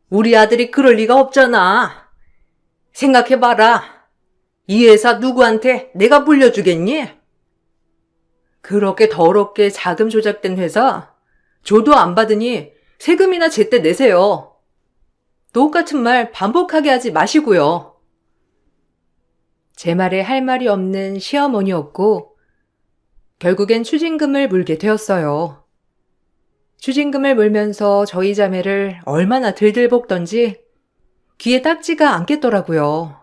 우리 아들이 그럴 리가 없잖아. 생각해봐라. 이 회사 누구한테 내가 물려주겠니? 그렇게 더럽게 자금 조작된 회사 줘도 안 받으니 세금이나 제때 내세요. 똑같은 말 반복하게 하지 마시고요. 제 말에 할 말이 없는 시어머니였고 결국엔 추징금을 물게 되었어요. 추징금을 물면서 저희 자매를 얼마나 들들 볶던지 귀에 딱지가 않겠더라고요.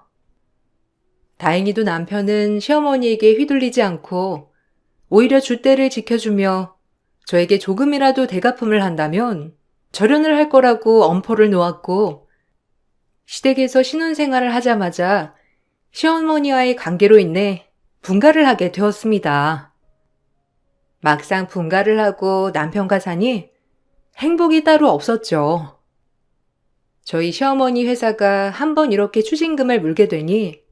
다행히도 남편은 시어머니에게 휘둘리지 않고 오히려 줏대를 지켜주며 저에게 조금이라도 대가품을 한다면 절연을 할 거라고 엄포를 놓았고 시댁에서 신혼생활을 하자마자 시어머니와의 관계로 인해 분가를 하게 되었습니다. 막상 분가를 하고 남편과 사니 행복이 따로 없었죠. 저희 시어머니 회사가 한번 이렇게 추징금을 물게 되니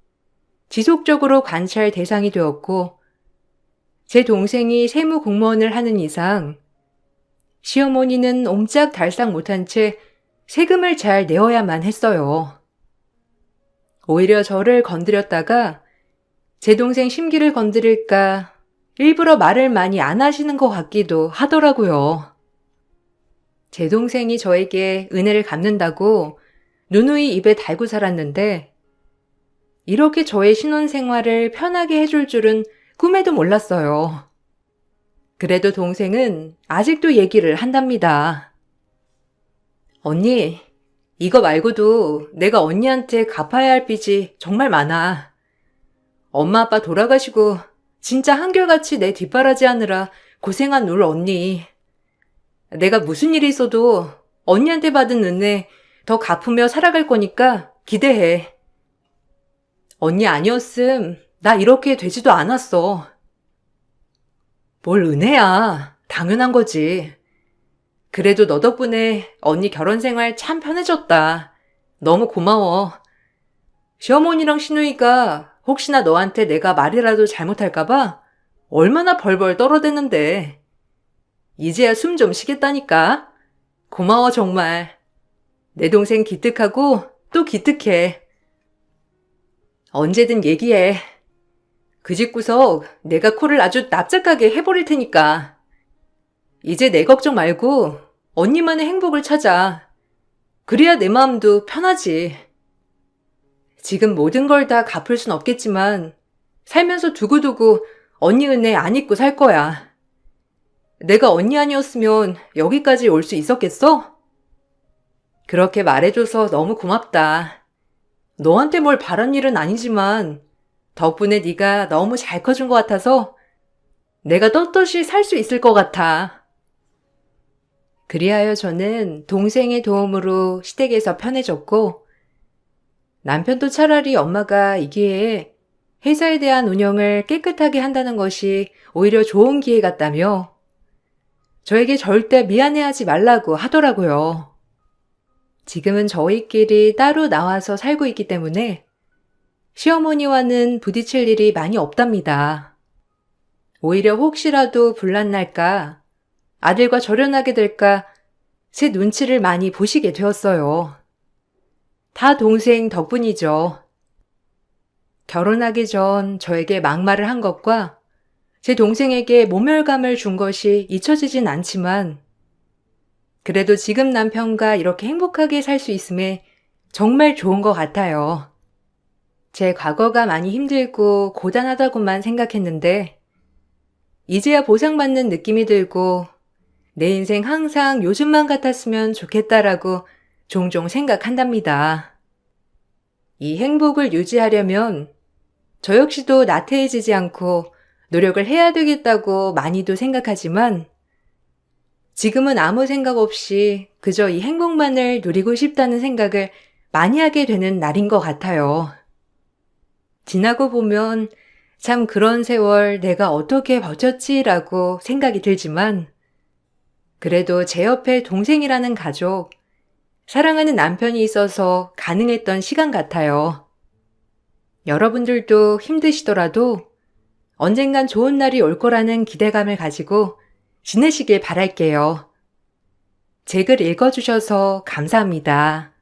지속적으로 관찰 대상이 되었고 제 동생이 세무 공무원을 하는 이상 시어머니는 옴짝달싹 못한 채 세금을 잘 내어야만 했어요. 오히려 저를 건드렸다가 제 동생 심기를 건드릴까 일부러 말을 많이 안 하시는 것 같기도 하더라고요. 제 동생이 저에게 은혜를 갚는다고 누누이 입에 달고 살았는데 이렇게 저의 신혼생활을 편하게 해줄 줄은 꿈에도 몰랐어요. 그래도 동생은 아직도 얘기를 한답니다. 언니, 이거 말고도 내가 언니한테 갚아야 할 빚이 정말 많아. 엄마 아빠 돌아가시고 진짜 한결같이 내 뒷바라지 하느라 고생한 울 언니. 내가 무슨 일이 있어도 언니한테 받은 은혜 더 갚으며 살아갈 거니까 기대해. 언니 아니었음 나 이렇게 되지도 않았어. 뭘 은혜야. 당연한 거지. 그래도 너 덕분에 언니 결혼 생활 참 편해졌다. 너무 고마워. 시어머니랑 시누이가 혹시나 너한테 내가 말이라도 잘못할까봐 얼마나 벌벌 떨어댔는데. 이제야 숨 좀 쉬겠다니까. 고마워 정말. 내 동생 기특하고 또 기특해. 언제든 얘기해. 그 집구석 내가 코를 아주 납작하게 해버릴 테니까. 이제 내 걱정 말고 언니만의 행복을 찾아. 그래야 내 마음도 편하지. 지금 모든 걸 다 갚을 순 없겠지만 살면서 두고두고 언니 은혜 안 잊고 살 거야. 내가 언니 아니었으면 여기까지 올 수 있었겠어? 그렇게 말해줘서 너무 고맙다. 너한테 뭘 바란 일은 아니지만 덕분에 네가 너무 잘 커준 것 같아서 내가 떳떳이 살 수 있을 것 같아. 그리하여 저는 동생의 도움으로 시댁에서 편해졌고 남편도 차라리 엄마가 이 기회에 회사에 대한 운영을 깨끗하게 한다는 것이 오히려 좋은 기회 같다며 저에게 절대 미안해하지 말라고 하더라고요. 지금은 저희끼리 따로 나와서 살고 있기 때문에 시어머니와는 부딪힐 일이 많이 없답니다. 오히려 혹시라도 분란 날까, 아들과 절연하게 될까 제 눈치를 많이 보시게 되었어요. 다 동생 덕분이죠. 결혼하기 전 저에게 막말을 한 것과 제 동생에게 모멸감을 준 것이 잊혀지진 않지만 그래도 지금 남편과 이렇게 행복하게 살 수 있음에 정말 좋은 것 같아요. 제 과거가 많이 힘들고 고단하다고만 생각했는데 이제야 보상받는 느낌이 들고 내 인생 항상 요즘만 같았으면 좋겠다라고 종종 생각한답니다. 이 행복을 유지하려면 저 역시도 나태해지지 않고 노력을 해야 되겠다고 많이도 생각하지만 지금은 아무 생각 없이 그저 이 행복만을 누리고 싶다는 생각을 많이 하게 되는 날인 것 같아요. 지나고 보면 참 그런 세월 내가 어떻게 버텼지라고 생각이 들지만 그래도 제 옆에 동생이라는 가족, 사랑하는 남편이 있어서 가능했던 시간 같아요. 여러분들도 힘드시더라도 언젠간 좋은 날이 올 거라는 기대감을 가지고 지내시길 바랄게요. 제 글 읽어주셔서 감사합니다.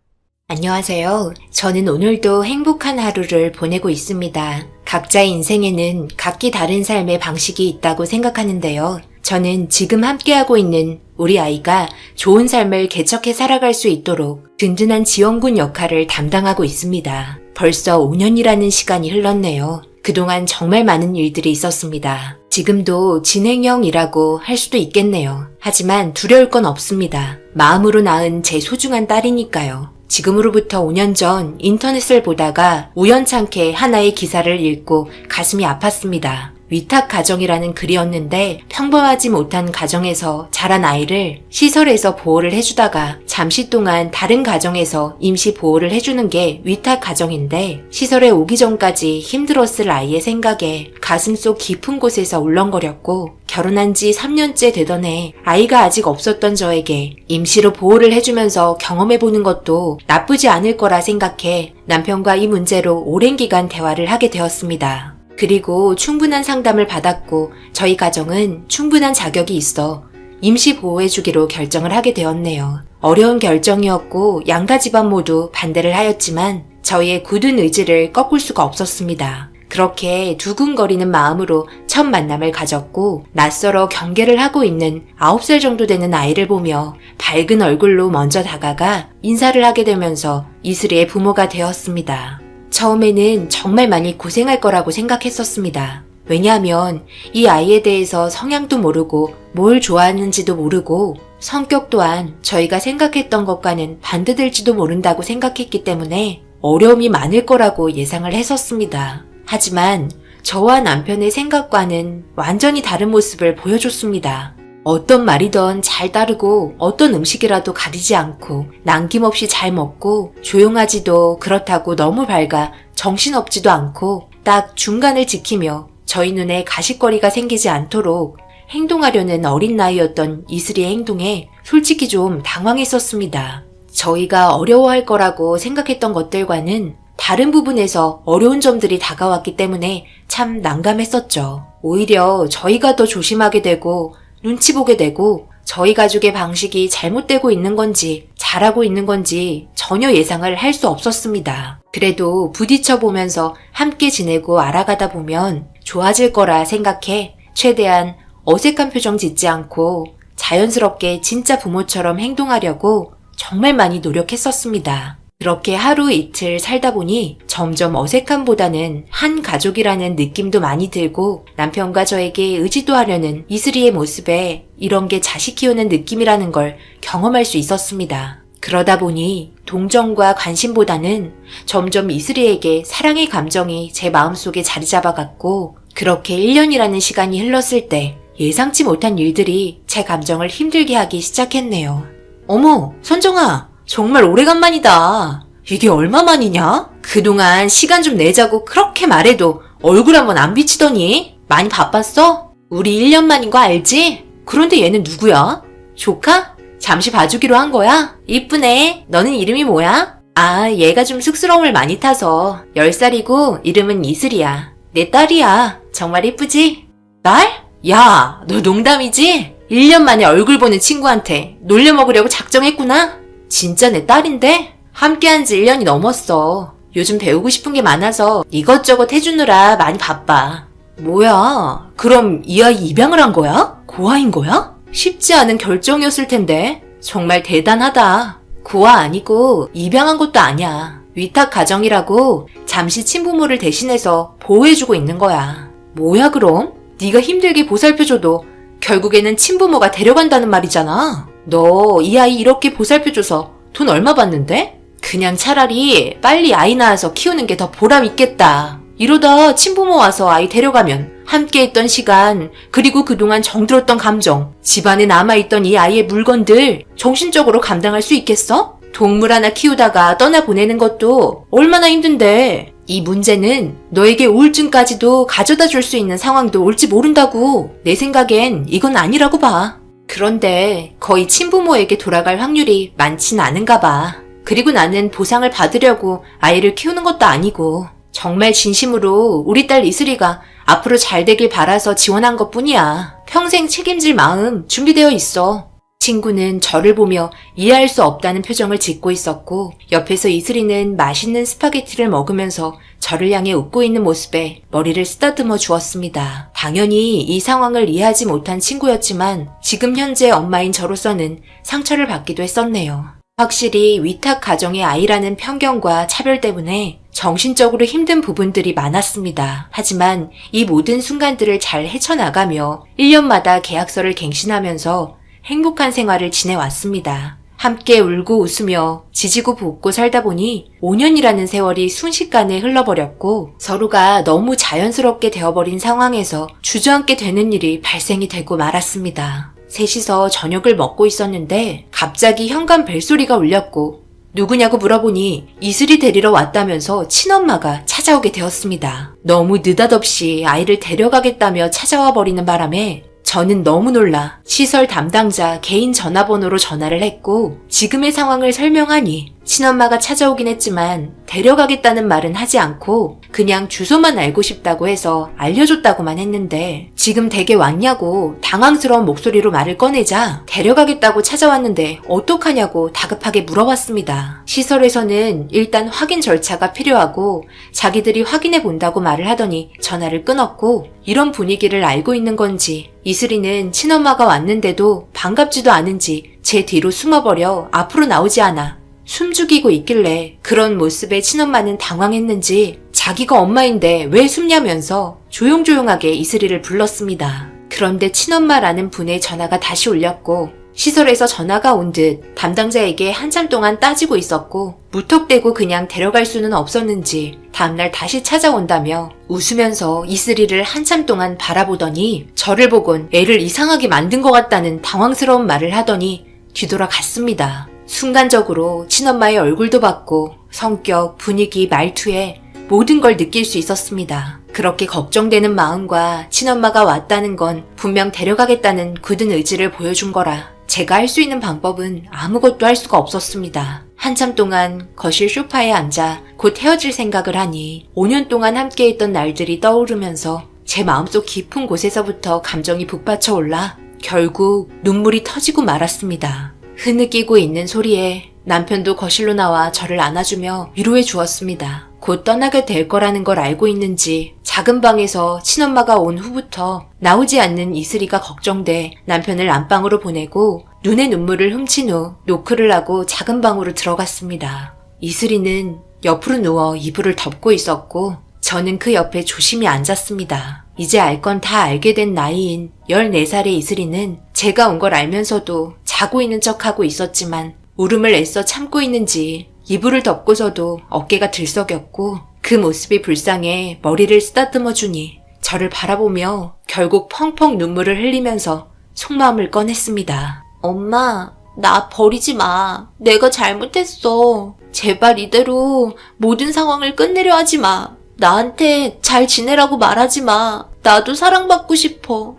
안녕하세요. 저는 오늘도 행복한 하루를 보내고 있습니다. 각자의 인생에는 각기 다른 삶의 방식이 있다고 생각하는데요. 저는 지금 함께하고 있는 우리 아이가 좋은 삶을 개척해 살아갈 수 있도록 든든한 지원군 역할을 담당하고 있습니다. 벌써 5년이라는 시간이 흘렀네요. 그동안 정말 많은 일들이 있었습니다. 지금도 진행형이라고 할 수도 있겠네요. 하지만 두려울 건 없습니다. 마음으로 낳은 제 소중한 딸이니까요. 지금으로부터 5년 전 인터넷을 보다가 우연찮게 하나의 기사를 읽고 가슴이 아팠습니다. 위탁 가정이라는 글이었는데 평범하지 못한 가정에서 자란 아이를 시설에서 보호를 해주다가 잠시 동안 다른 가정에서 임시 보호를 해주는 게 위탁 가정인데 시설에 오기 전까지 힘들었을 아이의 생각에 가슴속 깊은 곳에서 울렁거렸고 결혼한 지 3년째 되던 해 아이가 아직 없었던 저에게 임시로 보호를 해주면서 경험해보는 것도 나쁘지 않을 거라 생각해 남편과 이 문제로 오랜 기간 대화를 하게 되었습니다. 그리고 충분한 상담을 받았고 저희 가정은 충분한 자격이 있어 임시 보호해주기로 결정을 하게 되었네요. 어려운 결정이었고 양가 집안 모두 반대를 하였지만 저희의 굳은 의지를 꺾을 수가 없었습니다. 그렇게 두근거리는 마음으로 첫 만남을 가졌고 낯설어 경계를 하고 있는 9살 정도 되는 아이를 보며 밝은 얼굴로 먼저 다가가 인사를 하게 되면서 이슬이의 부모가 되었습니다. 처음에는 정말 많이 고생할 거라고 생각했었습니다. 왜냐하면 이 아이에 대해서 성향도 모르고 뭘 좋아하는지도 모르고 성격 또한 저희가 생각했던 것과는 반대될지도 모른다고 생각했기 때문에 어려움이 많을 거라고 예상을 했었습니다. 하지만 저와 남편의 생각과는 완전히 다른 모습을 보여줬습니다. 어떤 말이든 잘 따르고 어떤 음식이라도 가리지 않고 남김없이 잘 먹고 조용하지도 그렇다고 너무 밝아 정신없지도 않고 딱 중간을 지키며 저희 눈에 가십거리가 생기지 않도록 행동하려는 어린 나이였던 이슬이의 행동에 솔직히 좀 당황했었습니다. 저희가 어려워할 거라고 생각했던 것들과는 다른 부분에서 어려운 점들이 다가왔기 때문에 참 난감했었죠. 오히려 저희가 더 조심하게 되고 눈치 보게 되고 저희 가족의 방식이 잘못되고 있는 건지 잘하고 있는 건지 전혀 예상을 할 수 없었습니다. 그래도 부딪혀 보면서 함께 지내고 알아가다 보면 좋아질 거라 생각해 최대한 어색한 표정 짓지 않고 자연스럽게 진짜 부모처럼 행동하려고 정말 많이 노력했었습니다. 그렇게 하루 이틀 살다 보니 점점 어색함보다는 한 가족이라는 느낌도 많이 들고 남편과 저에게 의지도 하려는 이슬이의 모습에 이런 게 자식 키우는 느낌이라는 걸 경험할 수 있었습니다. 그러다 보니 동정과 관심보다는 점점 이슬이에게 사랑의 감정이 제 마음속에 자리 잡아갔고 그렇게 1년이라는 시간이 흘렀을 때 예상치 못한 일들이 제 감정을 힘들게 하기 시작했네요. 어머, 선정아! 정말 오래간만이다. 이게 얼마만이냐? 그동안 시간 좀 내자고 그렇게 말해도 얼굴 한번 안 비치더니 많이 바빴어? 우리 1년 만인 거 알지? 그런데 얘는 누구야? 조카? 잠시 봐주기로 한 거야? 이쁘네. 너는 이름이 뭐야? 아, 얘가 좀 쑥스러움을 많이 타서 10살이고 이름은 이슬이야. 내 딸이야. 정말 이쁘지? 딸? 야, 너 농담이지? 1년 만에 얼굴 보는 친구한테 놀려먹으려고 작정했구나? 진짜 내 딸인데? 함께한 지 1년이 넘었어. 요즘 배우고 싶은 게 많아서 이것저것 해주느라 많이 바빠. 뭐야? 그럼 이 아이 입양을 한 거야? 고아인 거야? 쉽지 않은 결정이었을 텐데. 정말 대단하다. 고아 아니고 입양한 것도 아니야. 위탁 가정이라고 잠시 친부모를 대신해서 보호해주고 있는 거야. 뭐야 그럼? 네가 힘들게 보살펴줘도 결국에는 친부모가 데려간다는 말이잖아. 너 이 아이 이렇게 보살펴줘서 돈 얼마 받는데? 그냥 차라리 빨리 아이 낳아서 키우는 게 더 보람 있겠다. 이러다 친부모 와서 아이 데려가면 함께 했던 시간, 그리고 그동안 정들었던 감정, 집안에 남아있던 이 아이의 물건들 정신적으로 감당할 수 있겠어? 동물 하나 키우다가 떠나보내는 것도 얼마나 힘든데. 이 문제는 너에게 우울증까지도 가져다 줄 수 있는 상황도 올지 모른다고. 내 생각엔 이건 아니라고 봐. 그런데 거의 친부모에게 돌아갈 확률이 많진 않은가 봐. 그리고 나는 보상을 받으려고 아이를 키우는 것도 아니고 정말 진심으로 우리 딸 이슬이가 앞으로 잘 되길 바라서 지원한 것뿐이야. 평생 책임질 마음 준비되어 있어. 친구는 저를 보며 이해할 수 없다는 표정을 짓고 있었고 옆에서 이슬이는 맛있는 스파게티를 먹으면서 저를 향해 웃고 있는 모습에 머리를 쓰다듬어 주었습니다. 당연히 이 상황을 이해하지 못한 친구였지만 지금 현재 엄마인 저로서는 상처를 받기도 했었네요. 확실히 위탁 가정의 아이라는 편견과 차별 때문에 정신적으로 힘든 부분들이 많았습니다. 하지만 이 모든 순간들을 잘 헤쳐나가며 1년마다 계약서를 갱신하면서 행복한 생활을 지내왔습니다. 함께 울고 웃으며 지지고 볶고 살다 보니 5년이라는 세월이 순식간에 흘러버렸고 서로가 너무 자연스럽게 되어버린 상황에서 주저앉게 되는 일이 발생이 되고 말았습니다. 셋이서 저녁을 먹고 있었는데 갑자기 현관 벨소리가 울렸고 누구냐고 물어보니 이슬이 데리러 왔다면서 친엄마가 찾아오게 되었습니다. 너무 느닷없이 아이를 데려가겠다며 찾아와 버리는 바람에 저는 너무 놀라 시설 담당자 개인 전화번호로 전화를 했고 지금의 상황을 설명하니 친엄마가 찾아오긴 했지만 데려가겠다는 말은 하지 않고 그냥 주소만 알고 싶다고 해서 알려줬다고만 했는데 지금 댁에 왔냐고 당황스러운 목소리로 말을 꺼내자 데려가겠다고 찾아왔는데 어떡하냐고 다급하게 물어봤습니다. 시설에서는 일단 확인 절차가 필요하고 자기들이 확인해 본다고 말을 하더니 전화를 끊었고 이런 분위기를 알고 있는 건지 이슬이는 친엄마가 왔는데도 반갑지도 않은지 제 뒤로 숨어버려 앞으로 나오지 않아 숨죽이고 있길래 그런 모습에 친엄마는 당황했는지 자기가 엄마인데 왜 숨냐면서 조용조용하게 이슬이를 불렀습니다. 그런데 친엄마라는 분의 전화가 다시 울렸고 시설에서 전화가 온 듯 담당자에게 한참 동안 따지고 있었고 무턱대고 그냥 데려갈 수는 없었는지 다음날 다시 찾아온다며 웃으면서 이슬이를 한참 동안 바라보더니 저를 보곤 애를 이상하게 만든 것 같다는 당황스러운 말을 하더니 뒤돌아갔습니다. 순간적으로 친엄마의 얼굴도 봤고 성격, 분위기, 말투에 모든 걸 느낄 수 있었습니다. 그렇게 걱정되는 마음과 친엄마가 왔다는 건 분명 데려가겠다는 굳은 의지를 보여준 거라 제가 할 수 있는 방법은 아무것도 할 수가 없었습니다. 한참 동안 거실 소파에 앉아 곧 헤어질 생각을 하니 5년 동안 함께했던 날들이 떠오르면서 제 마음속 깊은 곳에서부터 감정이 북받쳐 올라 결국 눈물이 터지고 말았습니다. 흐느끼고 있는 소리에 남편도 거실로 나와 저를 안아주며 위로해 주었습니다. 곧 떠나게 될 거라는 걸 알고 있는지 작은 방에서 친엄마가 온 후부터 나오지 않는 이슬이가 걱정돼 남편을 안방으로 보내고 눈에 눈물을 훔친 후 노크를 하고 작은 방으로 들어갔습니다. 이슬이는 옆으로 누워 이불을 덮고 있었고 저는 그 옆에 조심히 앉았습니다. 이제 알 건 다 알게 된 나이인 14살의 이슬이는 제가 온 걸 알면서도 자고 있는 척하고 있었지만 울음을 애써 참고 있는지 이불을 덮고서도 어깨가 들썩였고 그 모습이 불쌍해 머리를 쓰다듬어 주니 저를 바라보며 결국 펑펑 눈물을 흘리면서 속마음을 꺼냈습니다. 엄마, 나 버리지 마. 내가 잘못했어. 제발 이대로 모든 상황을 끝내려 하지 마. 나한테 잘 지내라고 말하지 마. 나도 사랑받고 싶어.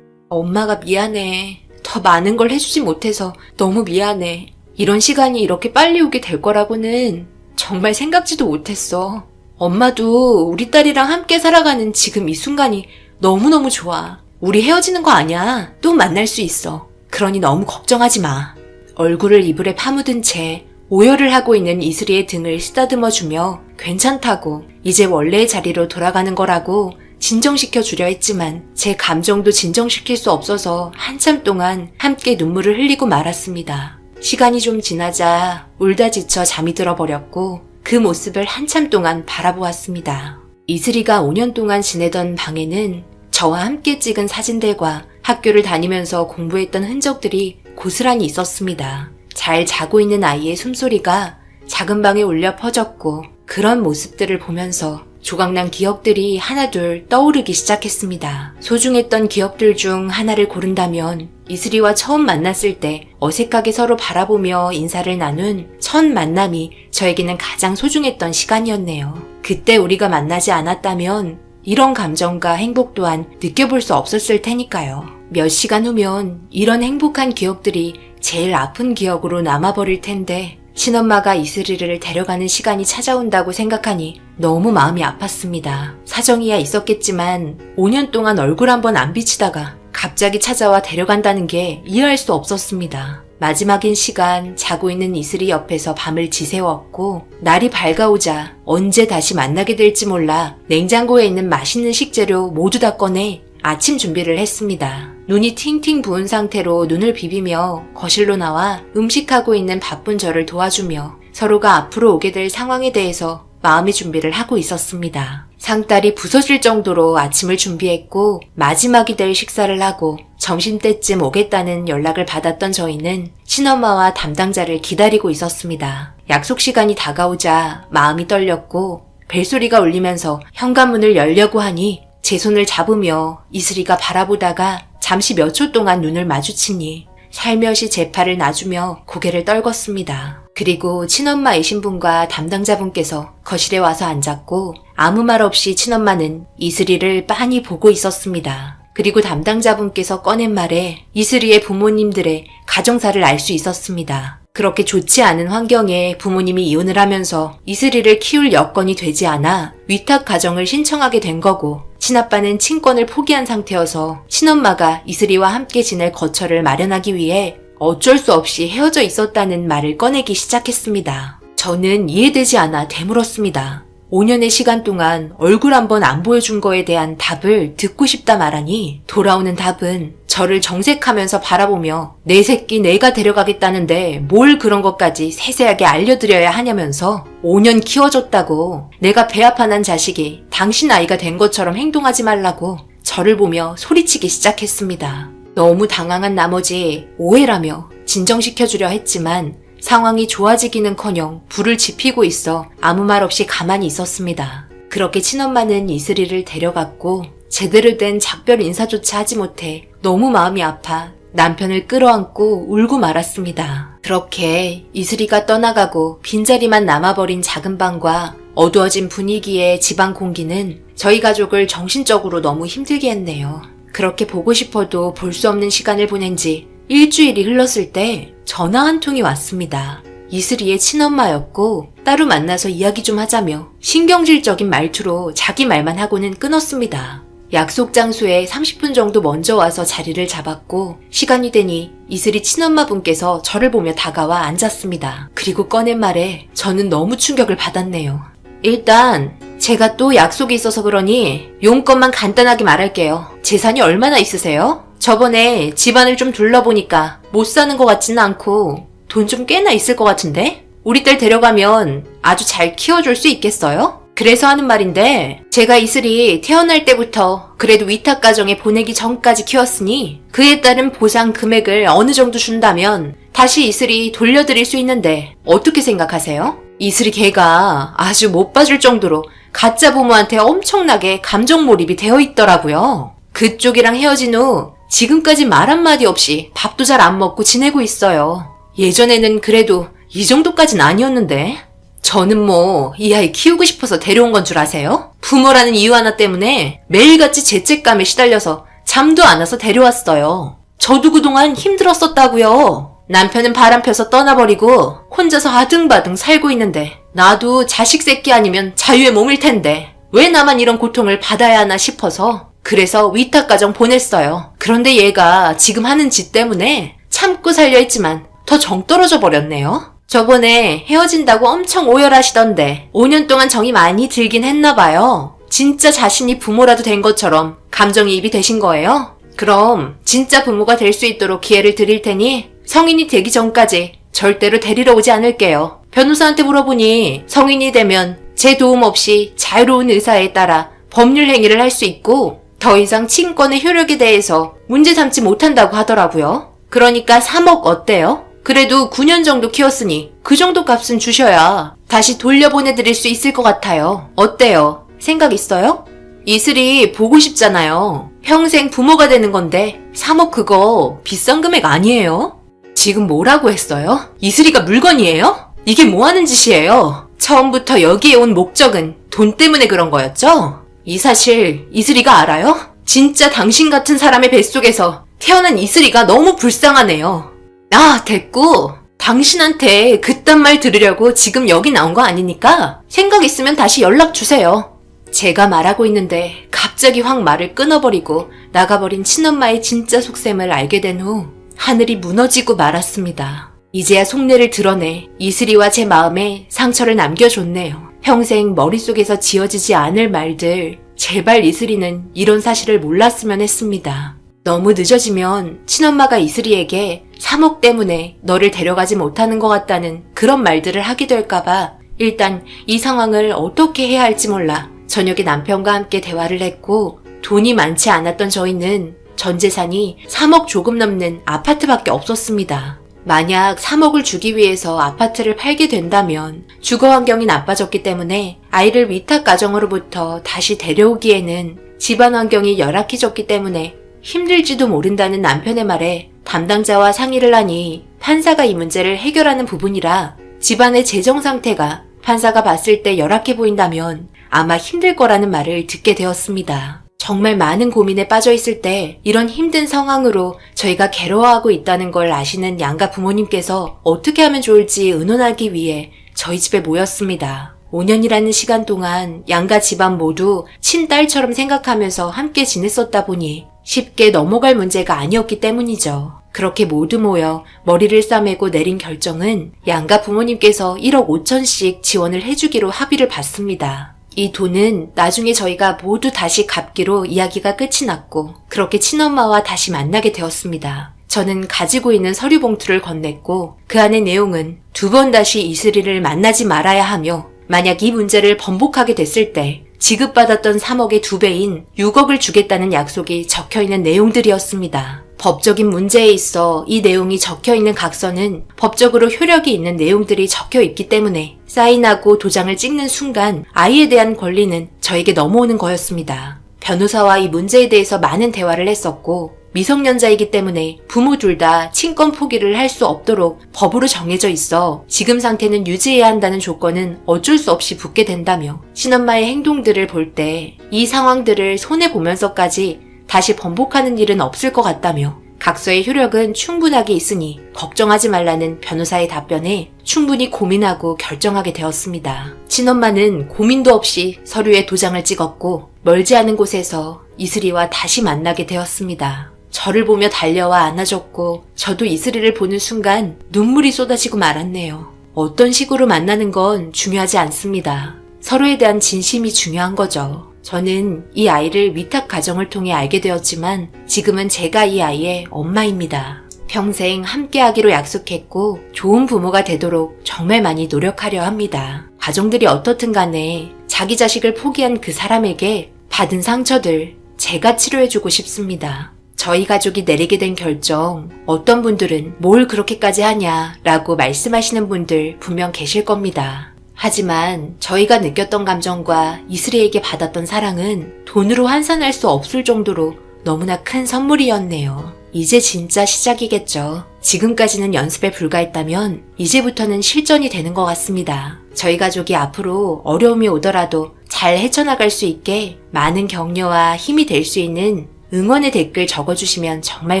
엄마가 미안해. 더 많은 걸 해주지 못해서 너무 미안해. 이런 시간이 이렇게 빨리 오게 될 거라고는 정말 생각지도 못했어. 엄마도 우리 딸이랑 함께 살아가는 지금 이 순간이 너무너무 좋아. 우리 헤어지는 거 아니야. 또 만날 수 있어. 그러니 너무 걱정하지 마. 얼굴을 이불에 파묻은 채 오열을 하고 있는 이슬이의 등을 쓰다듬어주며 괜찮다고 이제 원래의 자리로 돌아가는 거라고 진정시켜 주려 했지만 제 감정도 진정시킬 수 없어서 한참 동안 함께 눈물을 흘리고 말았습니다. 시간이 좀 지나자 울다 지쳐 잠이 들어버렸고 그 모습을 한참 동안 바라보았습니다. 이슬이가 5년 동안 지내던 방에는 저와 함께 찍은 사진들과 학교를 다니면서 공부했던 흔적들이 고스란히 있었습니다. 잘 자고 있는 아이의 숨소리가 작은 방에 울려 퍼졌고 그런 모습들을 보면서 조각난 기억들이 하나둘 떠오르기 시작했습니다. 소중했던 기억들 중 하나를 고른다면 이슬이와 처음 만났을 때 어색하게 서로 바라보며 인사를 나눈 첫 만남이 저에게는 가장 소중했던 시간이었네요. 그때 우리가 만나지 않았다면 이런 감정과 행복 또한 느껴볼 수 없었을 테니까요. 몇 시간 후면 이런 행복한 기억들이 제일 아픈 기억으로 남아버릴 텐데 친엄마가 이슬이를 데려가는 시간이 찾아온다고 생각하니 너무 마음이 아팠습니다. 사정이야 있었겠지만 5년 동안 얼굴 한번 안 비치다가 갑자기 찾아와 데려간다는 게 이해할 수 없었습니다. 마지막인 시간 자고 있는 이슬이 옆에서 밤을 지새웠고 날이 밝아오자 언제 다시 만나게 될지 몰라 냉장고에 있는 맛있는 식재료 모두 다 꺼내 아침 준비를 했습니다. 눈이 팅팅 부은 상태로 눈을 비비며 거실로 나와 음식하고 있는 바쁜 저를 도와주며 서로가 앞으로 오게 될 상황에 대해서 마음의 준비를 하고 있었습니다. 상다리 부서질 정도로 아침을 준비했고 마지막이 될 식사를 하고 점심때쯤 오겠다는 연락을 받았던 저희는 친엄마와 담당자를 기다리고 있었습니다. 약속 시간이 다가오자 마음이 떨렸고 벨소리가 울리면서 현관문을 열려고 하니 제 손을 잡으며 이슬이가 바라보다가 잠시 몇 초 동안 눈을 마주치니 살며시 제 팔을 놔주며 고개를 떨궜습니다. 그리고 친엄마이신 분과 담당자분께서 거실에 와서 앉았고 아무 말 없이 친엄마는 이슬이를 빤히 보고 있었습니다. 그리고 담당자분께서 꺼낸 말에 이슬이의 부모님들의 가정사를 알 수 있었습니다. 그렇게 좋지 않은 환경에 부모님이 이혼을 하면서 이슬이를 키울 여건이 되지 않아 위탁 가정을 신청하게 된 거고 친아빠는 친권을 포기한 상태여서 친엄마가 이슬이와 함께 지낼 거처를 마련하기 위해 어쩔 수 없이 헤어져 있었다는 말을 꺼내기 시작했습니다. 저는 이해되지 않아 되물었습니다. 5년의 시간 동안 얼굴 한번 안 보여준 거에 대한 답을 듣고 싶다 말하니 돌아오는 답은 저를 정색하면서 바라보며 내 새끼 내가 데려가겠다는데 뭘 그런 것까지 세세하게 알려드려야 하냐면서 5년 키워줬다고 내가 배 아파 난 자식이 당신 아이가 된 것처럼 행동하지 말라고 저를 보며 소리치기 시작했습니다. 너무 당황한 나머지 오해라며 진정시켜주려 했지만 상황이 좋아지기는커녕 불을 지피고 있어 아무 말 없이 가만히 있었습니다. 그렇게 친엄마는 이슬이를 데려갔고 제대로 된 작별 인사조차 하지 못해 너무 마음이 아파 남편을 끌어안고 울고 말았습니다. 그렇게 이슬이가 떠나가고 빈자리만 남아버린 작은 방과 어두워진 분위기의 집안 공기는 저희 가족을 정신적으로 너무 힘들게 했네요. 그렇게 보고 싶어도 볼 수 없는 시간을 보낸 지 일주일이 흘렀을 때 전화 한 통이 왔습니다. 이슬이의 친엄마였고 따로 만나서 이야기 좀 하자며 신경질적인 말투로 자기 말만 하고는 끊었습니다. 약속 장소에 30분 정도 먼저 와서 자리를 잡았고 시간이 되니 이슬이 친엄마분께서 저를 보며 다가와 앉았습니다. 그리고 꺼낸 말에 저는 너무 충격을 받았네요. 일단 제가 또 약속이 있어서 그러니 용건만 간단하게 말할게요. 재산이 얼마나 있으세요? 저번에 집안을 좀 둘러보니까 못 사는 것 같지는 않고 돈 좀 꽤나 있을 것 같은데? 우리 딸 데려가면 아주 잘 키워줄 수 있겠어요? 그래서 하는 말인데 제가 이슬이 태어날 때부터 그래도 위탁 가정에 보내기 전까지 키웠으니 그에 따른 보상 금액을 어느 정도 준다면 다시 이슬이 돌려드릴 수 있는데 어떻게 생각하세요? 이슬이 걔가 아주 못 봐줄 정도로 가짜 부모한테 엄청나게 감정 몰입이 되어 있더라고요. 그쪽이랑 헤어진 후 지금까지 말 한마디 없이 밥도 잘 안 먹고 지내고 있어요. 예전에는 그래도 이 정도까진 아니었는데 저는 뭐 이 아이 키우고 싶어서 데려온 건 줄 아세요? 부모라는 이유 하나 때문에 매일같이 죄책감에 시달려서 잠도 안 와서 데려왔어요. 저도 그동안 힘들었었다고요. 남편은 바람 펴서 떠나버리고 혼자서 아등바등 살고 있는데 나도 자식 새끼 아니면 자유의 몸일 텐데 왜 나만 이런 고통을 받아야 하나 싶어서 그래서 위탁가정 보냈어요. 그런데 얘가 지금 하는 짓 때문에 참고 살려 했지만 더 정 떨어져 버렸네요. 저번에 헤어진다고 엄청 오열하시던데 5년 동안 정이 많이 들긴 했나 봐요. 진짜 자신이 부모라도 된 것처럼 감정이입이 되신 거예요? 그럼 진짜 부모가 될 수 있도록 기회를 드릴 테니 성인이 되기 전까지 절대로 데리러 오지 않을게요. 변호사한테 물어보니 성인이 되면 제 도움 없이 자유로운 의사에 따라 법률 행위를 할 수 있고 더 이상 친권의 효력에 대해서 문제 삼지 못한다고 하더라고요. 그러니까 3억 어때요? 그래도 9년 정도 키웠으니 그 정도 값은 주셔야 다시 돌려보내드릴 수 있을 것 같아요. 어때요? 생각 있어요? 이슬이 보고 싶잖아요. 평생 부모가 되는 건데 3억 그거 비싼 금액 아니에요? 지금 뭐라고 했어요? 이슬이가 물건이에요? 이게 뭐 하는 짓이에요? 처음부터 여기에 온 목적은 돈 때문에 그런 거였죠? 이 사실 이슬이가 알아요? 진짜 당신 같은 사람의 뱃속에서 태어난 이슬이가 너무 불쌍하네요. 아, 됐고. 당신한테 그딴 말 들으려고 지금 여기 나온 거 아니니까 생각 있으면 다시 연락 주세요. 제가 말하고 있는데 갑자기 확 말을 끊어버리고 나가버린 친엄마의 진짜 속셈을 알게 된 후 하늘이 무너지고 말았습니다. 이제야 속내를 드러내 이슬이와 제 마음에 상처를 남겨줬네요. 평생 머릿속에서 지워지지 않을 말들. 제발 이슬이는 이런 사실을 몰랐으면 했습니다. 너무 늦어지면 친엄마가 이슬이에게 3억 때문에 너를 데려가지 못하는 것 같다는 그런 말들을 하게 될까봐 일단 이 상황을 어떻게 해야 할지 몰라 저녁에 남편과 함께 대화를 했고 돈이 많지 않았던 저희는 전 재산이 3억 조금 넘는 아파트밖에 없었습니다. 만약 3억을 주기 위해서 아파트를 팔게 된다면 주거 환경이 나빠졌기 때문에 아이를 위탁 가정으로부터 다시 데려오기에는 집안 환경이 열악해졌기 때문에 힘들지도 모른다는 남편의 말에 담당자와 상의를 하니 판사가 이 문제를 해결하는 부분이라 집안의 재정 상태가 판사가 봤을 때 열악해 보인다면 아마 힘들 거라는 말을 듣게 되었습니다. 정말 많은 고민에 빠져 있을 때 이런 힘든 상황으로 저희가 괴로워하고 있다는 걸 아시는 양가 부모님께서 어떻게 하면 좋을지 의논하기 위해 저희 집에 모였습니다. 5년이라는 시간 동안 양가 집안 모두 친딸처럼 생각하면서 함께 지냈었다 보니 쉽게 넘어갈 문제가 아니었기 때문이죠. 그렇게 모두 모여 머리를 싸매고 내린 결정은 양가 부모님께서 1억 5천씩 지원을 해주기로 합의를 봤습니다. 이 돈은 나중에 저희가 모두 다시 갚기로 이야기가 끝이 났고 그렇게 친엄마와 다시 만나게 되었습니다. 저는 가지고 있는 서류 봉투를 건넸고 그 안의 내용은 2번 다시 이슬이를 만나지 말아야 하며 만약 이 문제를 번복하게 됐을 때 지급받았던 3억의 2배인 6억을 주겠다는 약속이 적혀있는 내용들이었습니다. 법적인 문제에 있어 이 내용이 적혀있는 각서는 법적으로 효력이 있는 내용들이 적혀있기 때문에 사인하고 도장을 찍는 순간 아이에 대한 권리는 저에게 넘어오는 거였습니다. 변호사와 이 문제에 대해서 많은 대화를 했었고 미성년자이기 때문에 부모 둘 다 친권 포기를 할 수 없도록 법으로 정해져 있어 지금 상태는 유지해야 한다는 조건은 어쩔 수 없이 붙게 된다며 친엄마의 행동들을 볼 때 이 상황들을 손해보면서까지 다시 번복하는 일은 없을 것 같다며 각서의 효력은 충분하게 있으니 걱정하지 말라는 변호사의 답변에 충분히 고민하고 결정하게 되었습니다. 친엄마는 고민도 없이 서류에 도장을 찍었고 멀지 않은 곳에서 이슬이와 다시 만나게 되었습니다. 저를 보며 달려와 안아줬고 저도 이슬이를 보는 순간 눈물이 쏟아지고 말았네요. 어떤 식으로 만나는 건 중요하지 않습니다. 서로에 대한 진심이 중요한 거죠. 저는 이 아이를 위탁 가정을 통해 알게 되었지만 지금은 제가 이 아이의 엄마입니다. 평생 함께하기로 약속했고 좋은 부모가 되도록 정말 많이 노력하려 합니다. 가정들이 어떻든 간에 자기 자식을 포기한 그 사람에게 받은 상처들 제가 치료해주고 싶습니다. 저희 가족이 내리게 된 결정, 어떤 분들은 뭘 그렇게까지 하냐 라고 말씀하시는 분들 분명 계실 겁니다. 하지만 저희가 느꼈던 감정과 이슬이에게 받았던 사랑은 돈으로 환산할 수 없을 정도로 너무나 큰 선물이었네요. 이제 진짜 시작이겠죠. 지금까지는 연습에 불과했다면 이제부터는 실전이 되는 것 같습니다. 저희 가족이 앞으로 어려움이 오더라도 잘 헤쳐나갈 수 있게 많은 격려와 힘이 될 수 있는 응원의 댓글 적어주시면 정말